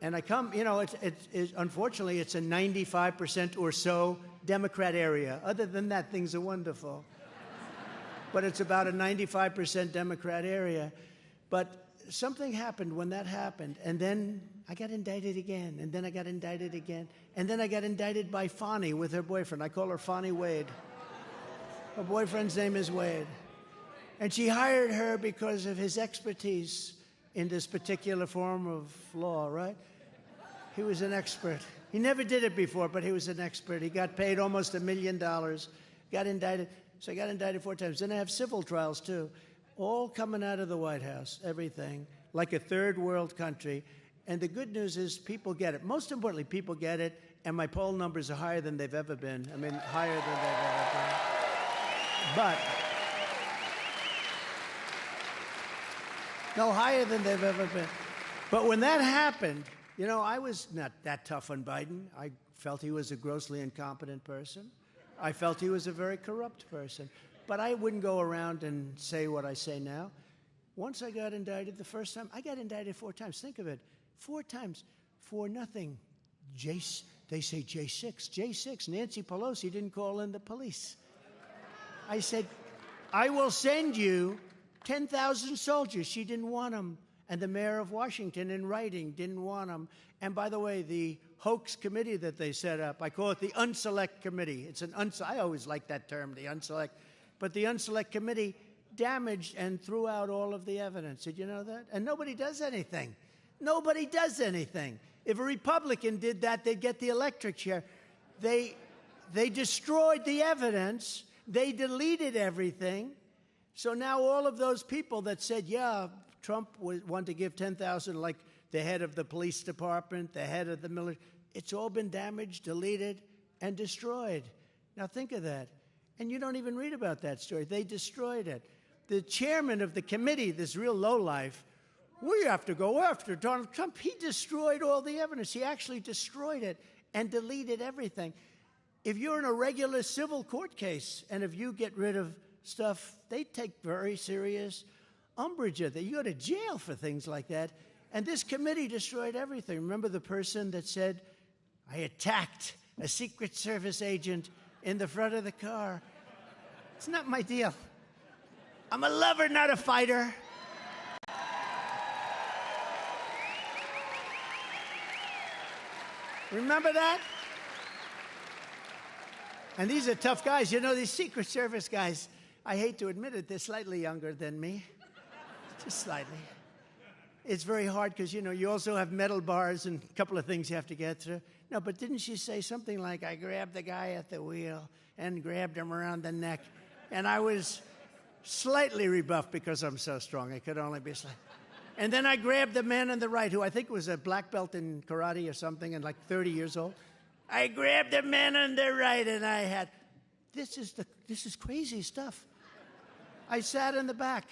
And I come, you know, unfortunately, it's a 95% or so Democrat area. Other than that, things are wonderful. But it's about a 95% Democrat area. But something happened when that happened. And then I got indicted again. And then I got indicted again. And then I got indicted by Fonnie with her boyfriend. I call her Fonnie Wade. Her boyfriend's name is Wade. And she hired her because of his expertise in this particular form of law, right? He was an expert. He never did it before, but he was an expert. He got paid almost $1 million, got indicted. So I got indicted 4 times. Then I have civil trials, too, all coming out of the White House, everything, like a third world country. And the good news is people get it. Most importantly, people get it, and my poll numbers are higher than they've ever been. I mean, higher than they've ever been. But no, higher than they've ever been. But when that happened, you know, I was not that tough on Biden. I felt he was a grossly incompetent person. I felt he was a very corrupt person. But I wouldn't go around and say what I say now. Once I got indicted the first time, I got indicted 4 times. Think of it, 4 times for nothing. They say J6. J6, Nancy Pelosi didn't call in the police. I said, I will send you 10,000 soldiers. She didn't want them. And the mayor of Washington, in writing, didn't want them. And by the way, the hoax committee that they set up, I call it the unselect committee. It's an I always like that term, the unselect. But the unselect committee damaged and threw out all of the evidence. Did you know that? And nobody does anything. Nobody does anything. If a Republican did that, they'd get the electric chair. They destroyed the evidence. They deleted everything. So now all of those people that said, yeah, Trump wanted to give 10,000, like the head of the police department, the head of the military, it's all been damaged, deleted, and destroyed. Now think of that. And you don't even read about that story. They destroyed it. The chairman of the committee, this real lowlife, we have to go after Donald Trump. He destroyed all the evidence. He actually destroyed it and deleted everything. If you're in a regular civil court case, and if you get rid of stuff, they take very serious umbrage at that. You go to jail for things like that. And this committee destroyed everything. Remember the person that said, I attacked a Secret Service agent in the front of the car? It's not my deal. I'm a lover, not a fighter. Remember that? And these are tough guys. You know, these Secret Service guys, I hate to admit it, they're slightly younger than me. Just slightly. It's very hard because, you know, you also have metal bars and a couple of things you have to get through. No, but didn't she say something like, I grabbed the guy at the wheel and grabbed him around the neck? And I was slightly rebuffed because I'm so strong. I could only be slightly. And then I grabbed the man on the right, who I think was a black belt in karate or something and like 30 years old. I grabbed the man on the right and I had, this is crazy stuff. I sat in the back.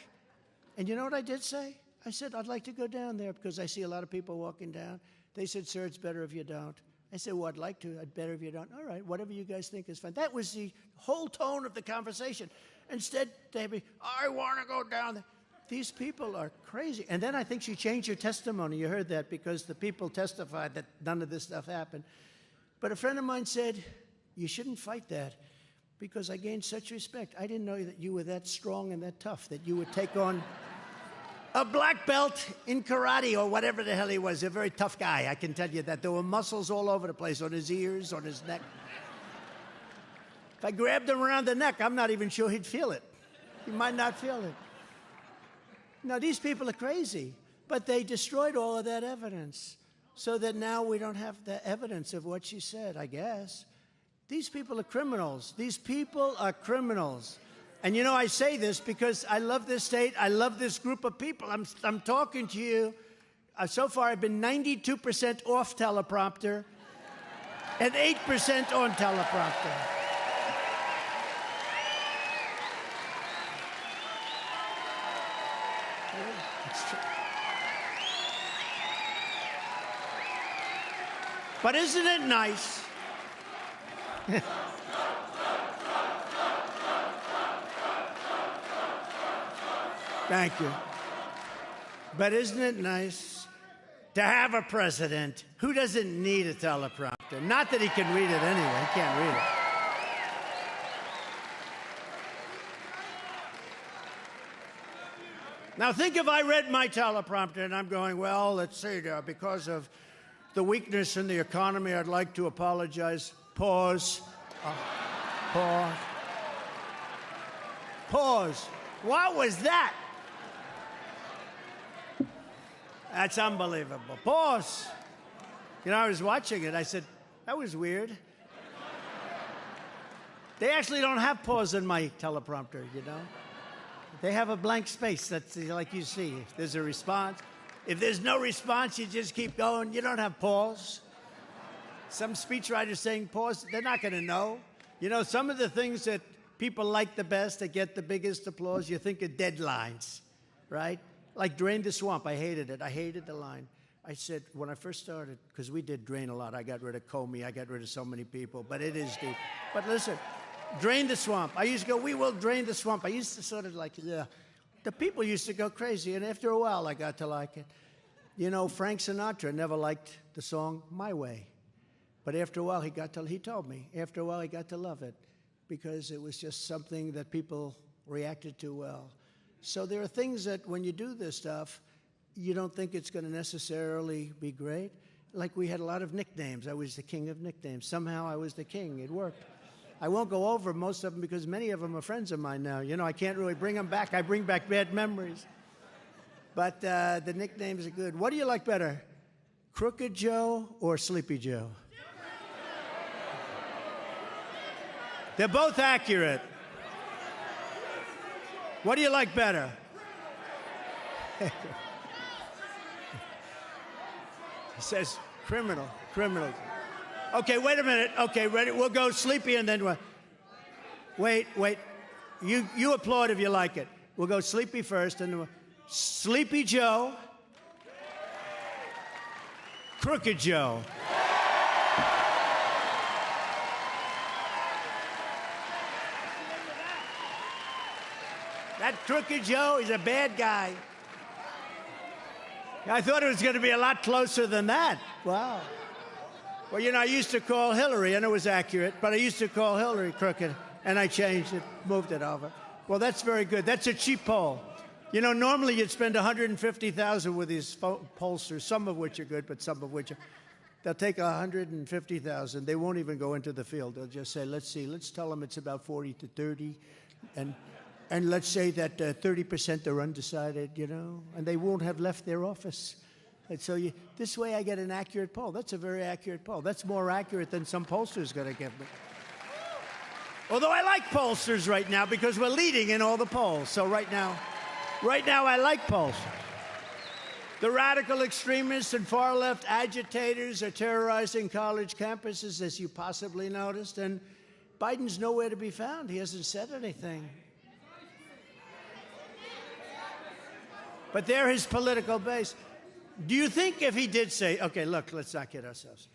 And you know what I did say? I said, I'd like to go down there because I see a lot of people walking down. They said, sir, it's better if you don't. I said, well, I'd like to. I'd better if you don't. All right, whatever you guys think is fine. That was the whole tone of the conversation. Instead, they'd be, I want to go down there. These people are crazy. And then I think she changed her testimony. You heard that because the people testified that none of this stuff happened. But a friend of mine said, you shouldn't fight that because I gained such respect. I didn't know that you were that strong and that tough, that you would take on a black belt in karate or whatever the hell he was. A very tough guy, I can tell you that. There were muscles all over the place, on his ears, on his neck. If I grabbed him around the neck, I'm not even sure he'd feel it. He might not feel it. Now, these people are crazy, but they destroyed all of that evidence so that now we don't have the evidence of what she said, I guess. These people are criminals. These people are criminals. And you know, I say this because I love this state. I love this group of people. I'm talking to you. So far, I've been 92% off teleprompter and 8% on teleprompter. But isn't it nice? Thank you. But isn't it nice to have a president who doesn't need a teleprompter? Not that he can read it anyway. He can't read it. Now think if I read my teleprompter and I'm going, well, let's see, because of the weakness in the economy, I'd like to apologize. Pause. Pause. Pause. What was that? That's unbelievable. Pause. You know, I was watching it. I said, that was weird. They actually don't have pause in my teleprompter, you know? They have a blank space. That's like you see. If there's a response. If there's no response, you just keep going. You don't have pause. Some speechwriters saying pause, they're not going to know. You know, some of the things that people like the best, that get the biggest applause, you think of deadlines, right? Like Drain the Swamp. I hated it. I hated the line. I said, when I first started, because we did drain a lot. I got rid of Comey. I got rid of so many people. But it is deep. But listen, Drain the Swamp. I used to go, we will drain the swamp. I used to sort of like, yeah. The people used to go crazy. And after a while, I got to like it. You know, Frank Sinatra never liked the song My Way. But after a while, he told me, after a while, he got to love it because it was just something that people reacted to well. So there are things that when you do this stuff, you don't think it's going to necessarily be great. Like we had a lot of nicknames. I was the king of nicknames. Somehow I was the king. It worked. I won't go over most of them because many of them are friends of mine now. You know, I can't really bring them back. I bring back bad memories. But the nicknames are good. What do you like better, Crooked Joe or Sleepy Joe? They're both accurate. What do you like better? He says criminal. Okay, wait a minute. Okay, ready? We'll go Sleepy and then what? Wait. You applaud if you like it. We'll go Sleepy first and then Sleepy Joe. Crooked Joe. That Crooked Joe is a bad guy. I thought it was going to be a lot closer than that. Wow. Well, you know, I used to call Hillary, and it was accurate, but I used to call Hillary crooked, and I changed it, moved it over. Well, that's very good. That's a cheap poll. You know, normally you'd spend $150,000 with these pollsters, some of which are good, but some of which are... They'll take $150,000. They won't even go into the field. They'll just say, let's see, let's tell them it's about 40 to 30, and let's say that 30% are undecided, you know, and they won't have left their office. And so this way I get an accurate poll. That's a very accurate poll. That's more accurate than some pollsters going to give me. Although I like pollsters right now because we're leading in all the polls. So right now I like pollsters. The radical extremists and far-left agitators are terrorizing college campuses, as you possibly noticed, and Biden's nowhere to be found. He hasn't said anything. But they're his political base. Do you think if he did say, okay, look, let's not kid ourselves.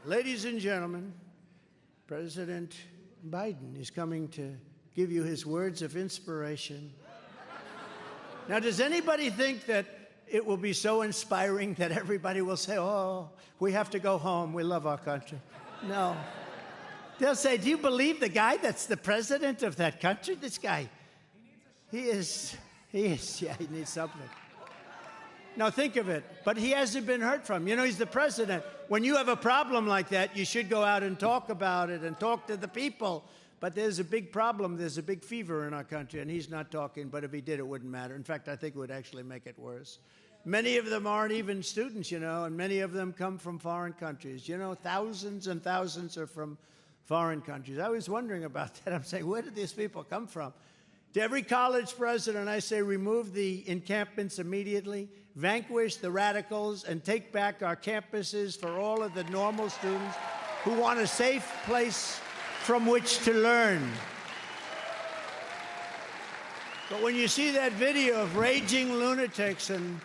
Ladies and gentlemen, President Biden is coming to give you his words of inspiration. Now, does anybody think that it will be so inspiring that everybody will say, oh, we have to go home, we love our country? No. They'll say, do you believe the guy that's the president of that country? This guy, he is, yeah, he needs something. Now, think of it. But he hasn't been heard from. You know, he's the president. When you have a problem like that, you should go out and talk about it and talk to the people. But there's a big problem. There's a big fever in our country, and he's not talking. But if he did, it wouldn't matter. In fact, I think it would actually make it worse. Many of them aren't even students, you know, and many of them come from foreign countries. You know, thousands and thousands are from foreign countries. I was wondering about that. I'm saying, where did these people come from? To every college president, I say, remove the encampments immediately, vanquish the radicals, and take back our campuses for all of the normal students who want a safe place from which to learn. But when you see that video of raging lunatics and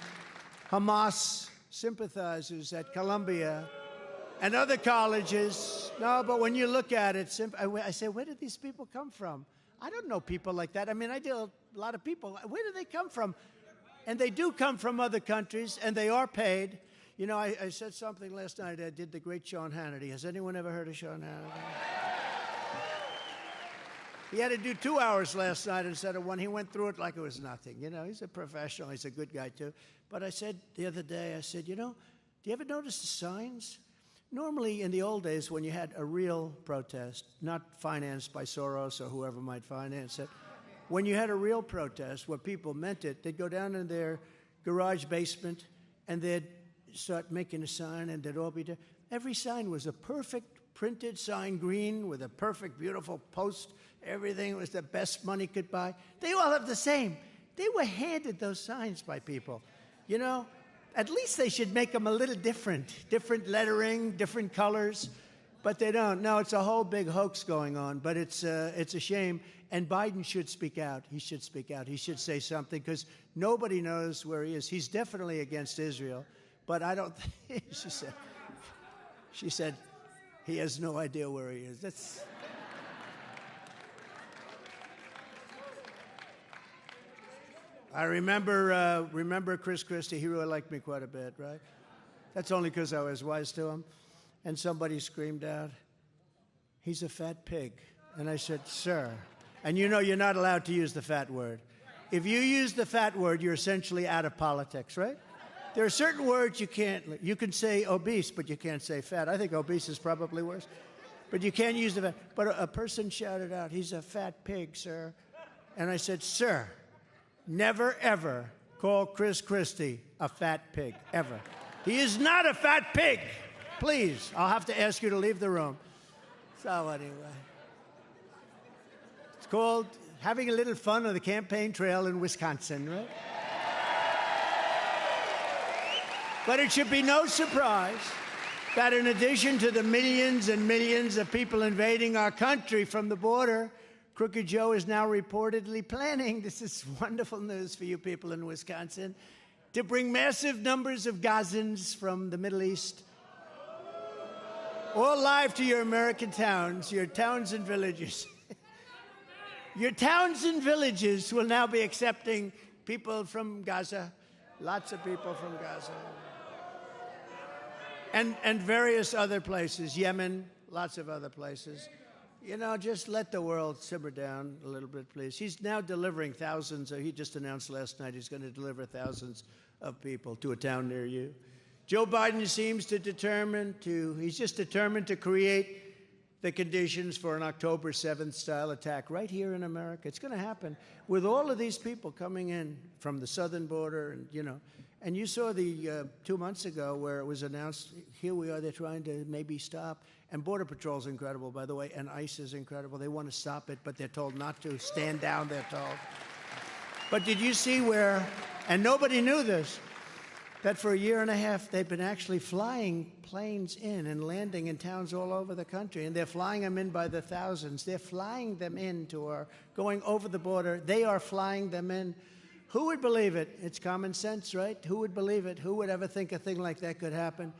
Hamas sympathizers at Columbia and other colleges, no, but when you look at it, I say, where did these people come from? I don't know people like that. I mean, I deal with a lot of people. Where do they come from? And they do come from other countries, and they are paid. You know, I said something last night. I did the great Sean Hannity. Has anyone ever heard of Sean Hannity? He had to do 2 hours last night instead of one. He went through it like it was nothing. You know, he's a professional. He's a good guy, too. But I said the other day, I said, you know, do you ever notice the signs? Normally, in the old days, when you had a real protest, not financed by Soros or whoever might finance it, when you had a real protest where people meant it, they'd go down in their garage basement and they'd start making a sign, and they'd all be there. Every sign was a perfect printed sign, green, with a perfect, beautiful post. Everything was the best money could buy. They all have the same. They were handed those signs by people. You know, at least they should make them a little different lettering, different colors, but they don't. No, it's a whole big hoax going on, but it's a shame, and Biden should speak out. He should speak out. He should say something, because nobody knows where he is. He's definitely against Israel, but I don't think, she said, he has no idea where he is. That's... I remember Chris Christie. He really liked me quite a bit, right? That's only because I was wise to him. And somebody screamed out, he's a fat pig. And I said, sir. And you know you're not allowed to use the fat word. If you use the fat word, you're essentially out of politics, right? There are certain words you can't. You can say obese, but you can't say fat. I think obese is probably worse. But you can't use the fat. But a person shouted out, he's a fat pig, sir. And I said, sir, never, ever call Chris Christie a fat pig, ever. He is not a fat pig. Please, I'll have to ask you to leave the room. So anyway, it's called having a little fun on the campaign trail in Wisconsin, right? But it should be no surprise that in addition to the millions and millions of people invading our country from the border, Crooked Joe is now reportedly planning, this is wonderful news for you people in Wisconsin, to bring massive numbers of Gazans from the Middle East, all live to your American towns, your towns and villages. Your towns and villages will now be accepting people from Gaza, lots of people from Gaza, and various other places, Yemen, lots of other places. You know, just let the world simmer down a little bit, please. He's now delivering thousands. He just announced last night he's going to deliver thousands of people to a town near you. Joe Biden seems he's just determined to create the conditions for an October 7th style attack right here in America. It's going to happen with all of these people coming in from the southern border, and and you saw the 2 months ago where it was announced, here we are, they're trying to maybe stop. And Border Patrol's incredible, by the way, and ICE is incredible. They want to stop it, but they're told not to. Stand down, they're told. But did you see where, and nobody knew this, that for a year and a half they've been actually flying planes in and landing in towns all over the country, and they're flying them in by the thousands. They're flying them in going over the border. They are flying them in. Who would believe it? It's common sense, right? Who would believe it? Who would ever think a thing like that could happen?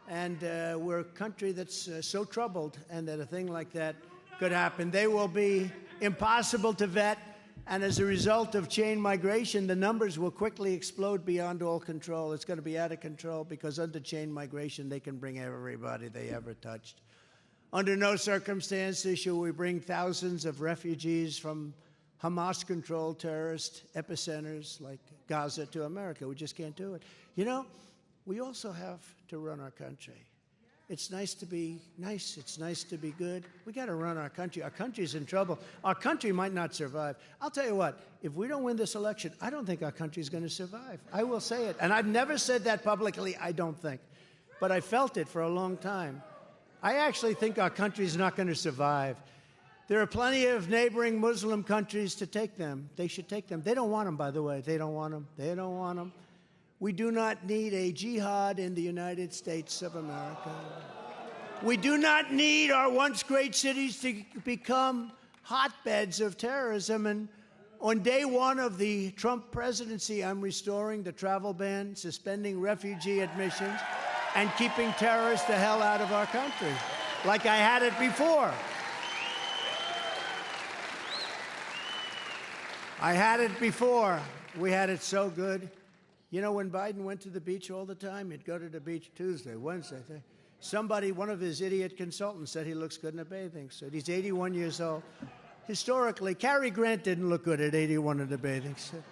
And we're a country that's so troubled, and that a thing like that could happen. They will be impossible to vet, and as a result of chain migration, the numbers will quickly explode beyond all control. It's going to be out of control because under chain migration, they can bring everybody they ever touched. Under no circumstances should we bring thousands of refugees from Hamas-controlled terrorist epicenters like Gaza to America. We just can't do it. You know, we also have to run our country. It's nice to be nice. It's nice to be good. We got to run our country. Our country's in trouble. Our country might not survive. I'll tell you what, if we don't win this election, I don't think our country's going to survive. I will say it. And I've never said that publicly, I don't think. But I felt it for a long time. I actually think our country's not going to survive. There are plenty of neighboring Muslim countries to take them. They should take them. They don't want them, by the way. They don't want them. They don't want them. We do not need a jihad in the United States of America. We do not need our once great cities to become hotbeds of terrorism. And on day one of the Trump presidency, I'm restoring the travel ban, suspending refugee admissions, and keeping terrorists the hell out of our country, like I had it before. I had it before. We had it so good. You know, when Biden went to the beach all the time, he'd go to the beach Tuesday, Wednesday. Somebody, one of his idiot consultants, said he looks good in a bathing suit. He's 81 years old. Historically, Cary Grant didn't look good at 81 in a bathing suit.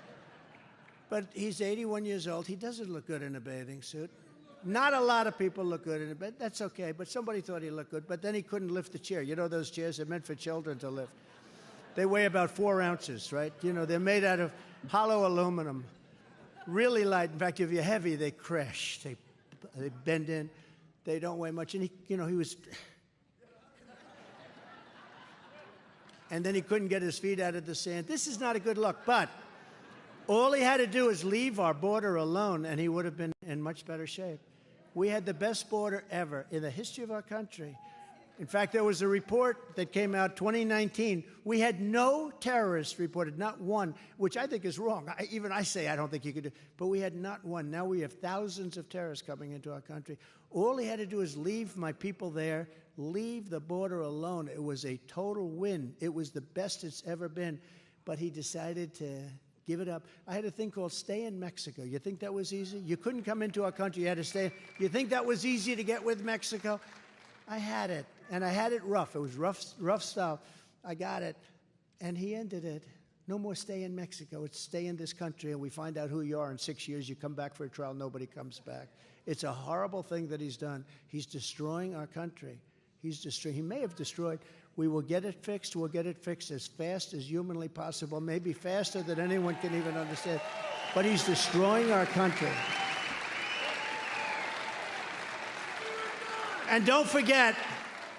But he's 81 years old. He doesn't look good in a bathing suit. Not a lot of people look good in it, but that's okay. But somebody thought he looked good. But then he couldn't lift the chair. You know those chairs are meant for children to lift. They weigh about 4 ounces, right? You know, they're made out of hollow aluminum. Really light. In fact, if you're heavy, they crash. They bend in. They don't weigh much. And he was... And then he couldn't get his feet out of the sand. This is not a good look. But all he had to do is leave our border alone, and he would have been in much better shape. We had the best border ever in the history of our country. In fact, there was a report that came out 2019. We had no terrorists reported, not one, which I think is wrong. Even I say I don't think you could do, but we had not one. Now we have thousands of terrorists coming into our country. All he had to do is leave my people there, leave the border alone. It was a total win. It was the best it's ever been. But he decided to give it up. I had a thing called stay in Mexico. You think that was easy? You couldn't come into our country. You had to stay. You think that was easy to get with Mexico? I had it, and I had it rough. It was rough stuff. I got it, and he ended it. No more stay in Mexico. It's stay in this country, and we find out who you are in 6 years. You come back for a trial. Nobody comes back. It's a horrible thing that he's done. He's destroying our country. He may have destroyed. We will get it fixed. We'll get it fixed as fast as humanly possible, maybe faster than anyone can even understand. But he's destroying our country. And don't forget,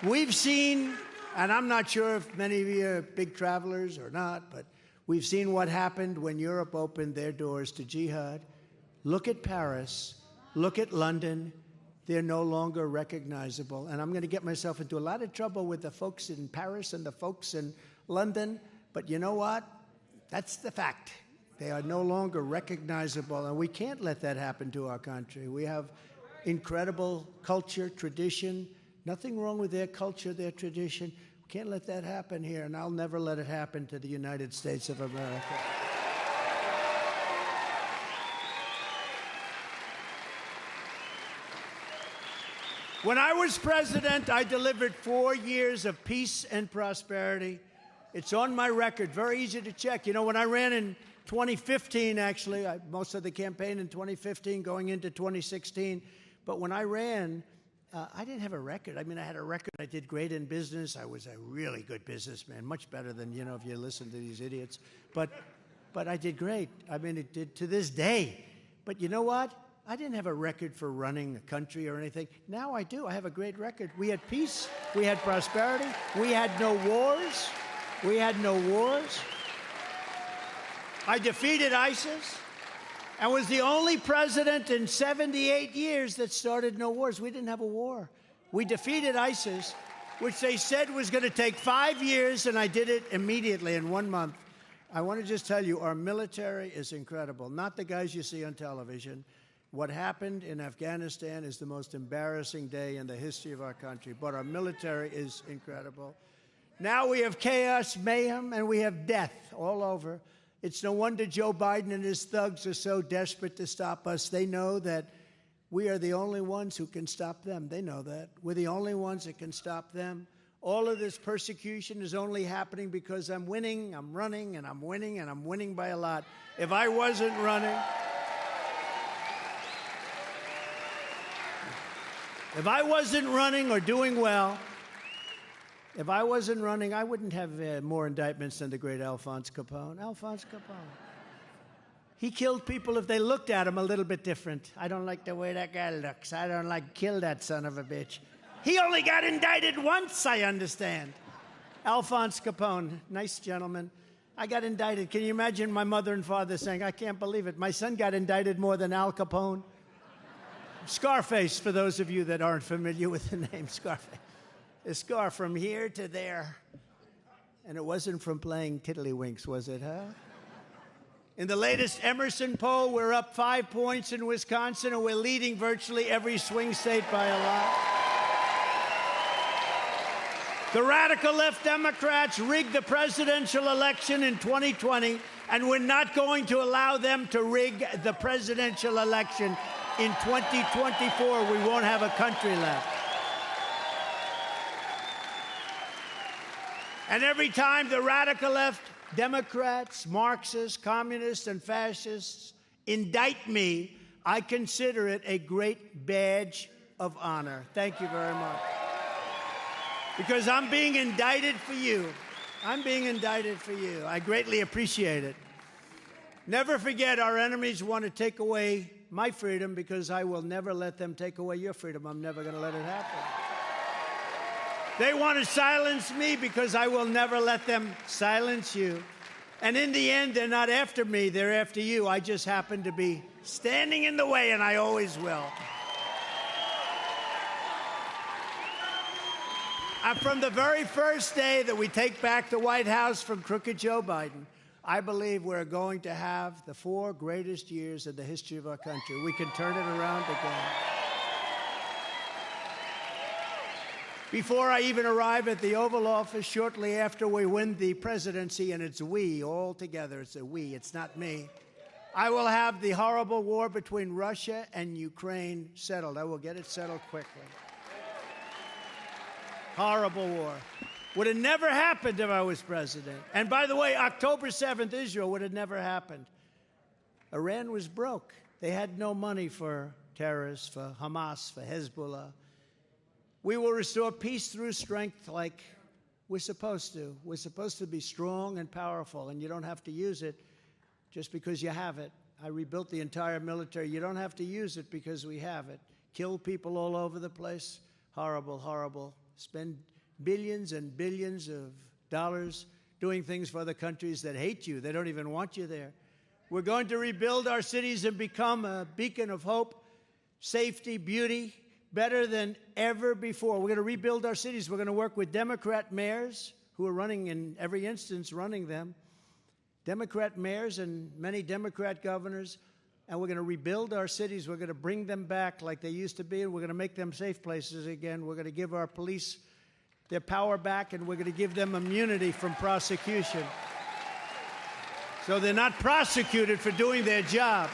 we've seen, and I'm not sure if many of you are big travelers or not, but we've seen what happened when Europe opened their doors to jihad. Look at Paris. Look at London. They're no longer recognizable. And I'm going to get myself into a lot of trouble with the folks in Paris and the folks in London. But you know what? That's the fact. They are no longer recognizable. And we can't let that happen to our country. We have incredible culture, tradition. Nothing wrong with their culture, their tradition. We can't let that happen here. And I'll never let it happen to the United States of America. When I was president, I delivered 4 years of peace and prosperity. It's on my record, very easy to check. You know, when I ran in 2015, actually, most of the campaign in 2015 going into 2016, but when I ran, I didn't have a record. I mean, I had a record. I did great in business. I was a really good businessman, much better than, you know, if you listen to these idiots. But I did great. I mean, it did to this day. But you know what? I didn't have a record for running a country or anything. Now I do. I have a great record. We had peace. We had prosperity. We had no wars. We had no wars. I defeated ISIS and was the only president in 78 years that started no wars. We didn't have a war. We defeated ISIS, which they said was going to take 5 years, and I did it immediately in 1 month. I want to just tell you, our military is incredible. Not the guys you see on television. What happened in Afghanistan is the most embarrassing day in the history of our country, but our military is incredible. Now we have chaos, mayhem, and we have death all over. It's no wonder Joe Biden and his thugs are so desperate to stop us. They know that we are the only ones who can stop them. They know that. We're the only ones that can stop them. All of this persecution is only happening because I'm winning, I'm running, and I'm winning, and I'm winning by a lot. If I wasn't running, or doing well, if I wasn't running, I wouldn't have more indictments than the great Alphonse Capone. Alphonse Capone. He killed people if they looked at him a little bit different. I don't like the way that guy looks. I don't like, kill that son of a bitch. He only got indicted once, I understand. Alphonse Capone, nice gentleman. I got indicted. Can you imagine my mother and father saying, I can't believe it. My son got indicted more than Al Capone. Scarface, for those of you that aren't familiar with the name Scarface. A scar from here to there. And it wasn't from playing tiddlywinks, was it, huh? In the latest Emerson poll, we're up 5 points in Wisconsin, and we're leading virtually every swing state by a lot. The radical left Democrats rigged the presidential election in 2020, and we're not going to allow them to rig the presidential election in 2024. We won't have a country left. And every time the radical left Democrats, Marxists, communists, and fascists indict me, I consider it a great badge of honor. Thank you very much. Because I'm being indicted for you. I'm being indicted for you. I greatly appreciate it. Never forget, our enemies want to take away my freedom because I will never let them take away your freedom. I'm never going to let it happen. They want to silence me because I will never let them silence you. And in the end, they're not after me, they're after you. I just happen to be standing in the way, and I always will. And from the very first day that we take back the White House from crooked Joe Biden, I believe we're going to have the 4 greatest years in the history of our country. We can turn it around again. Before I even arrive at the Oval Office, shortly after we win the presidency, and it's we all together, it's a we, it's not me, I will have the horrible war between Russia and Ukraine settled. I will get it settled quickly. Horrible war. Would have never happened if I was president. And by the way, October 7th, Israel would have never happened. Iran was broke. They had no money for terrorists, for Hamas, for Hezbollah. We will restore peace through strength like we're supposed to. We're supposed to be strong and powerful, and you don't have to use it just because you have it. I rebuilt the entire military. You don't have to use it because we have it. Kill people all over the place. Horrible, horrible. Spend billions and billions of dollars doing things for other countries that hate you. They don't even want you there. We're going to rebuild our cities and become a beacon of hope, safety, beauty, better than ever before. We're going to rebuild our cities. We're going to work with Democrat mayors who are running, in every instance, running them, Democrat mayors and many Democrat governors, and we're going to rebuild our cities. We're going to bring them back like they used to be, and we're going to make them safe places again. We're going to give our police their power back, and we're going to give them immunity from prosecution. So they're not prosecuted for doing their job.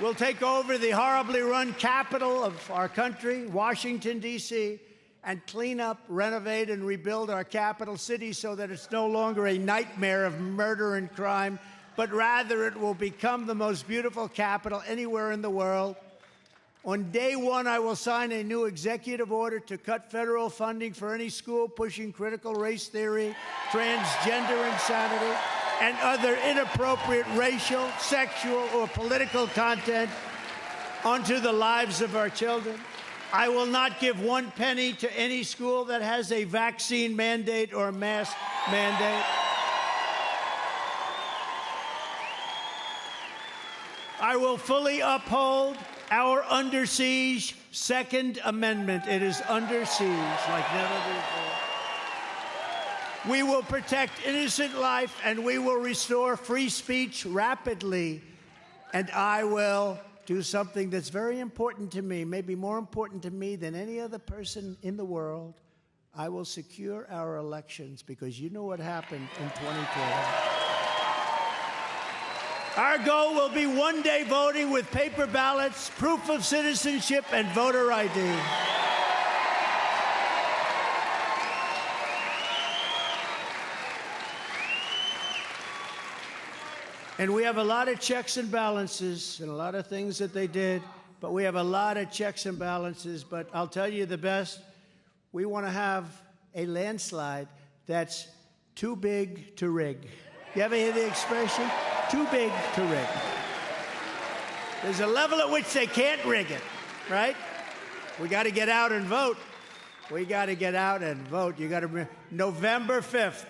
We'll take over the horribly run capital of our country, Washington, D.C., and clean up, renovate, and rebuild our capital city so that it's no longer a nightmare of murder and crime, but rather it will become the most beautiful capital anywhere in the world. On day one, I will sign a new executive order to cut federal funding for any school pushing critical race theory, transgender insanity, and other inappropriate racial, sexual, or political content onto the lives of our children. I will not give 1 penny to any school that has a vaccine mandate or mask mandate. I will fully uphold our under siege Second Amendment. It is under siege like never before. We will protect innocent life, and we will restore free speech rapidly. And I will do something that's very important to me, maybe more important to me than any other person in the world. I will secure our elections, because you know what happened in 2012. Our goal will be one-day voting with paper ballots, proof of citizenship, and voter ID. And we have a lot of checks and balances and a lot of things that they did, but we have a lot of checks and balances. But I'll tell you the best, we want to have a landslide that's too big to rig. You ever hear the expression? Too big to rig. There's a level at which they can't rig it, right? We got to get out and vote. We got to get out and vote. You got to November 5th.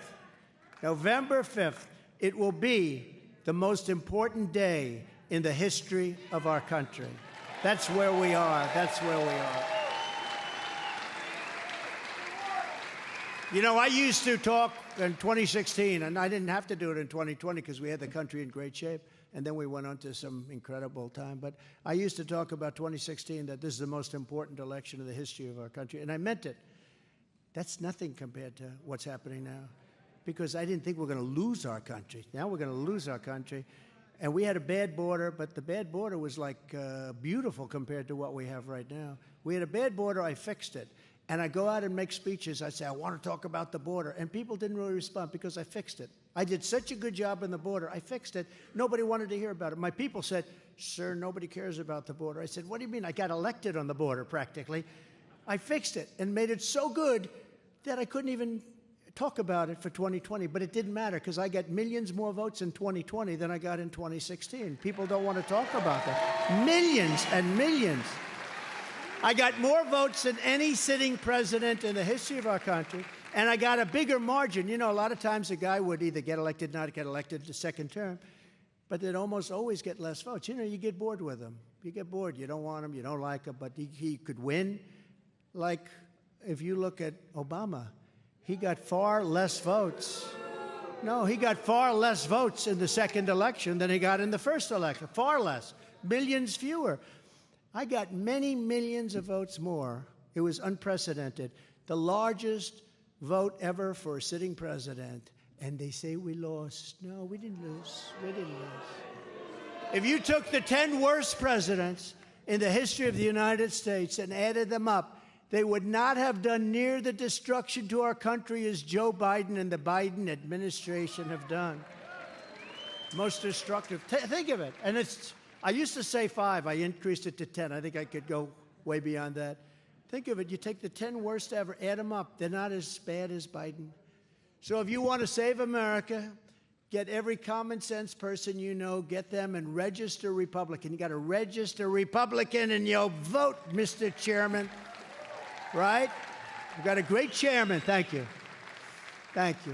November 5th. It will be the most important day in the history of our country. That's where we are. That's where we are. You know, I used to talk in 2016, and I didn't have to do it in 2020 because we had the country in great shape, and then we went on to some incredible time. But I used to talk about 2016, that this is the most important election in the history of our country, and I meant it. That's nothing compared to what's happening now, because I didn't think we're going to lose our country. Now we're going to lose our country. And we had a bad border, but the bad border was like beautiful compared to what we have right now. We had a bad border, I fixed it. And I go out and make speeches. I say, I want to talk about the border. And people didn't really respond because I fixed it. I did such a good job on the border. I fixed it. Nobody wanted to hear about it. My people said, sir, nobody cares about the border. I said, what do you mean? I got elected on the border practically. I fixed it and made it so good that I couldn't even talk about it for 2020. But it didn't matter because I got millions more votes in 2020 than I got in 2016. People don't want to talk about that. Millions and millions. I got more votes than any sitting president in the history of our country, and I got a bigger margin. You know, a lot of times a guy would either get elected, not get elected the second term, but they'd almost always get less votes. You know, you get bored with him. You get bored. You don't want him. You don't like him, but he could win. Like, if you look at Obama, he got far less votes. No, he got far less votes in the second election than he got in the first election. Far less. Millions fewer. I got many millions of votes more. It was unprecedented. The largest vote ever for a sitting president. And they say we lost. No, we didn't lose. We didn't lose. If you took the 10 worst presidents in the history of the United States and added them up, they would not have done near the destruction to our country as Joe Biden and the Biden administration have done. Most destructive. Think of it. And I used to say 5. I increased it to 10. I think I could go way beyond that. Think of it. You take the 10 worst ever, add them up. They're not as bad as Biden. So if you want to save America, get every common sense person you know, get them and register Republican. You got to register Republican and you'll vote, Mr. Chairman. Right? We've got a great chairman. Thank you. Thank you.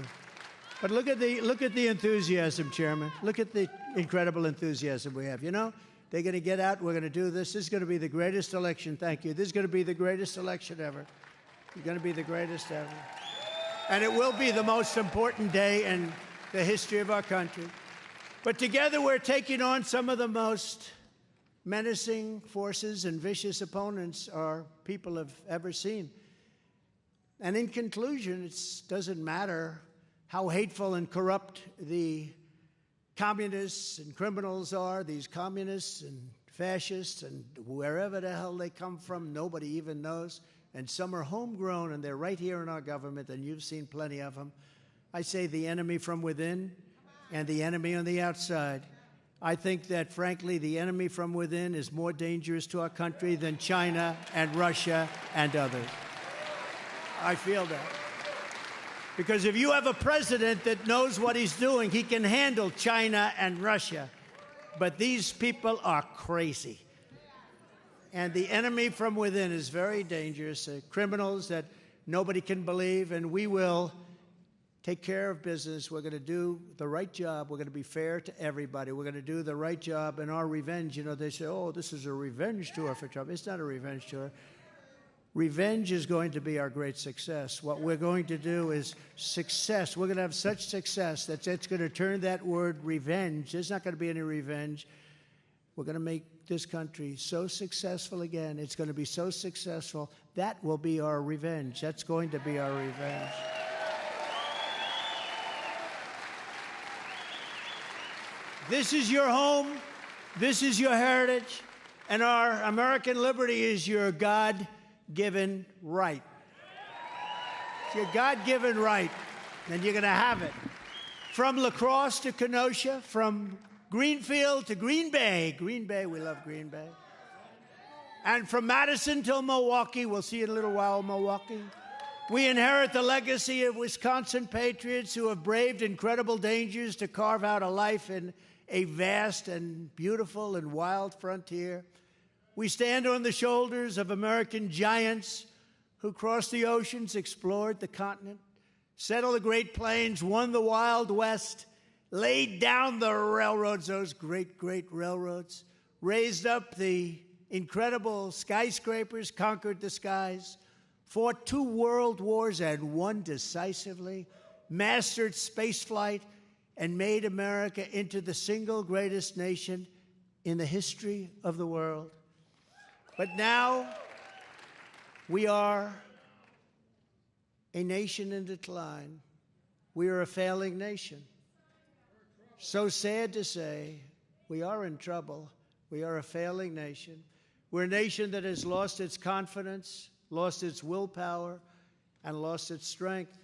But look at the enthusiasm, Chairman. Look at the incredible enthusiasm we have. You know, they're going to get out. We're going to do this. This is going to be the greatest election. Thank you. This is going to be the greatest election ever. It's going to be the greatest ever. And it will be the most important day in the history of our country. But together we're taking on some of the most menacing forces and vicious opponents our people have ever seen. And in conclusion, it doesn't matter how hateful and corrupt the communists and criminals are, these communists and fascists and wherever the hell they come from, nobody even knows. And some are homegrown and they're right here in our government, and you've seen plenty of them. I say the enemy from within and the enemy on the outside. I think that, frankly, the enemy from within is more dangerous to our country than China and Russia and others. I feel that. Because if you have a president that knows what he's doing, he can handle China and Russia. But these people are crazy. And the enemy from within is very dangerous. Criminals that nobody can believe, and we will take care of business. We're going to do the right job. We're going to be fair to everybody. We're going to do the right job. And our revenge, you know, they say, oh, this is a revenge tour for Trump. It's not a revenge tour. Revenge is going to be our great success. What we're going to do is success. We're going to have such success that it's going to turn that word revenge. There's not going to be any revenge. We're going to make this country so successful again. It's going to be so successful. That will be our revenge. That's going to be our revenge. This is your home. This is your heritage. And our American liberty is your God-given right. It's your God-given right. And you're going to have it. From La Crosse to Kenosha, from Greenfield to Green Bay. Green Bay, we love Green Bay. And from Madison till Milwaukee, we'll see you in a little while, Milwaukee. We inherit the legacy of Wisconsin patriots who have braved incredible dangers to carve out a life in a vast and beautiful and wild frontier. We stand on the shoulders of American giants who crossed the oceans, explored the continent, settled the Great Plains, won the Wild West, laid down the railroads, those great, great railroads, raised up the incredible skyscrapers, conquered the skies, fought 2 world wars and won decisively, mastered spaceflight, and made America into the single greatest nation in the history of the world. But now we are a nation in decline. We are a failing nation. So sad to say, we are in trouble. We are a failing nation. We're a nation that has lost its confidence, lost its willpower, and lost its strength.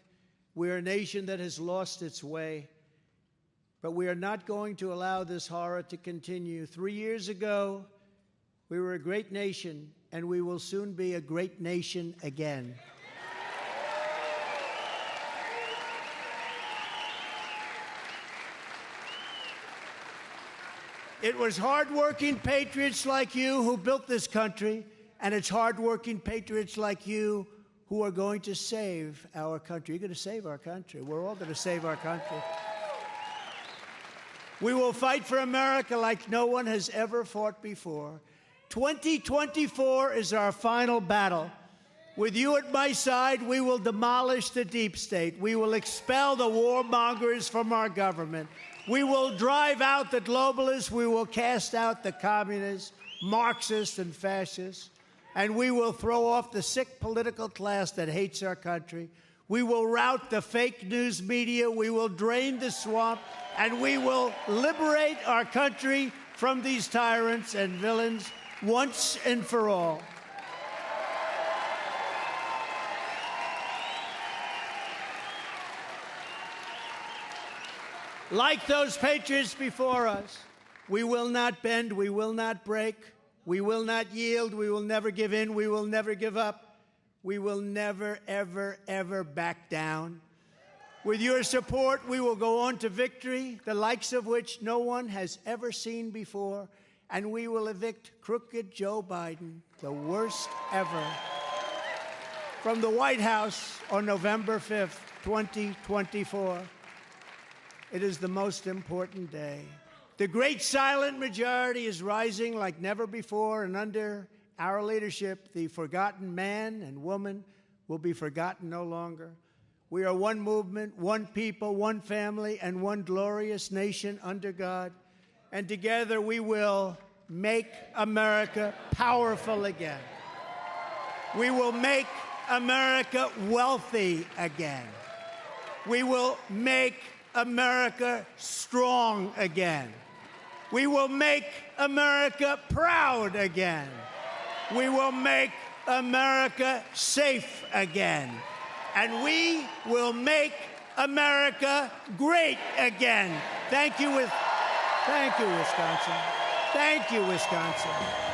We're a nation that has lost its way. But we are not going to allow this horror to continue. 3 years ago, we were a great nation, and we will soon be a great nation again. It was hardworking patriots like you who built this country, and it's hardworking patriots like you who are going to save our country. You're going to save our country. We're all going to save our country. We will fight for America like no one has ever fought before. 2024 is our final battle. With you at my side, we will demolish the deep state. We will expel the warmongers from our government. We will drive out the globalists. We will cast out the communists, Marxists, and fascists. And we will throw off the sick political class that hates our country. We will rout the fake news media. We will drain the swamp. And we will liberate our country from these tyrants and villains once and for all. Like those patriots before us, we will not bend, we will not break, we will not yield, we will never give in, we will never give up, we will never, ever, ever back down. With your support, we will go on to victory, the likes of which no one has ever seen before, and we will evict crooked Joe Biden, the worst ever, from the White House on November 5th, 2024. It is the most important day. The great silent majority is rising like never before, and under our leadership, the forgotten man and woman will be forgotten no longer. We are one movement, one people, one family, and one glorious nation under God. And together we will make America powerful again. We will make America wealthy again. We will make America strong again. We will make America proud again. We will make America safe again. And we will make America great again. Thank you, Wisconsin. Thank you, Wisconsin.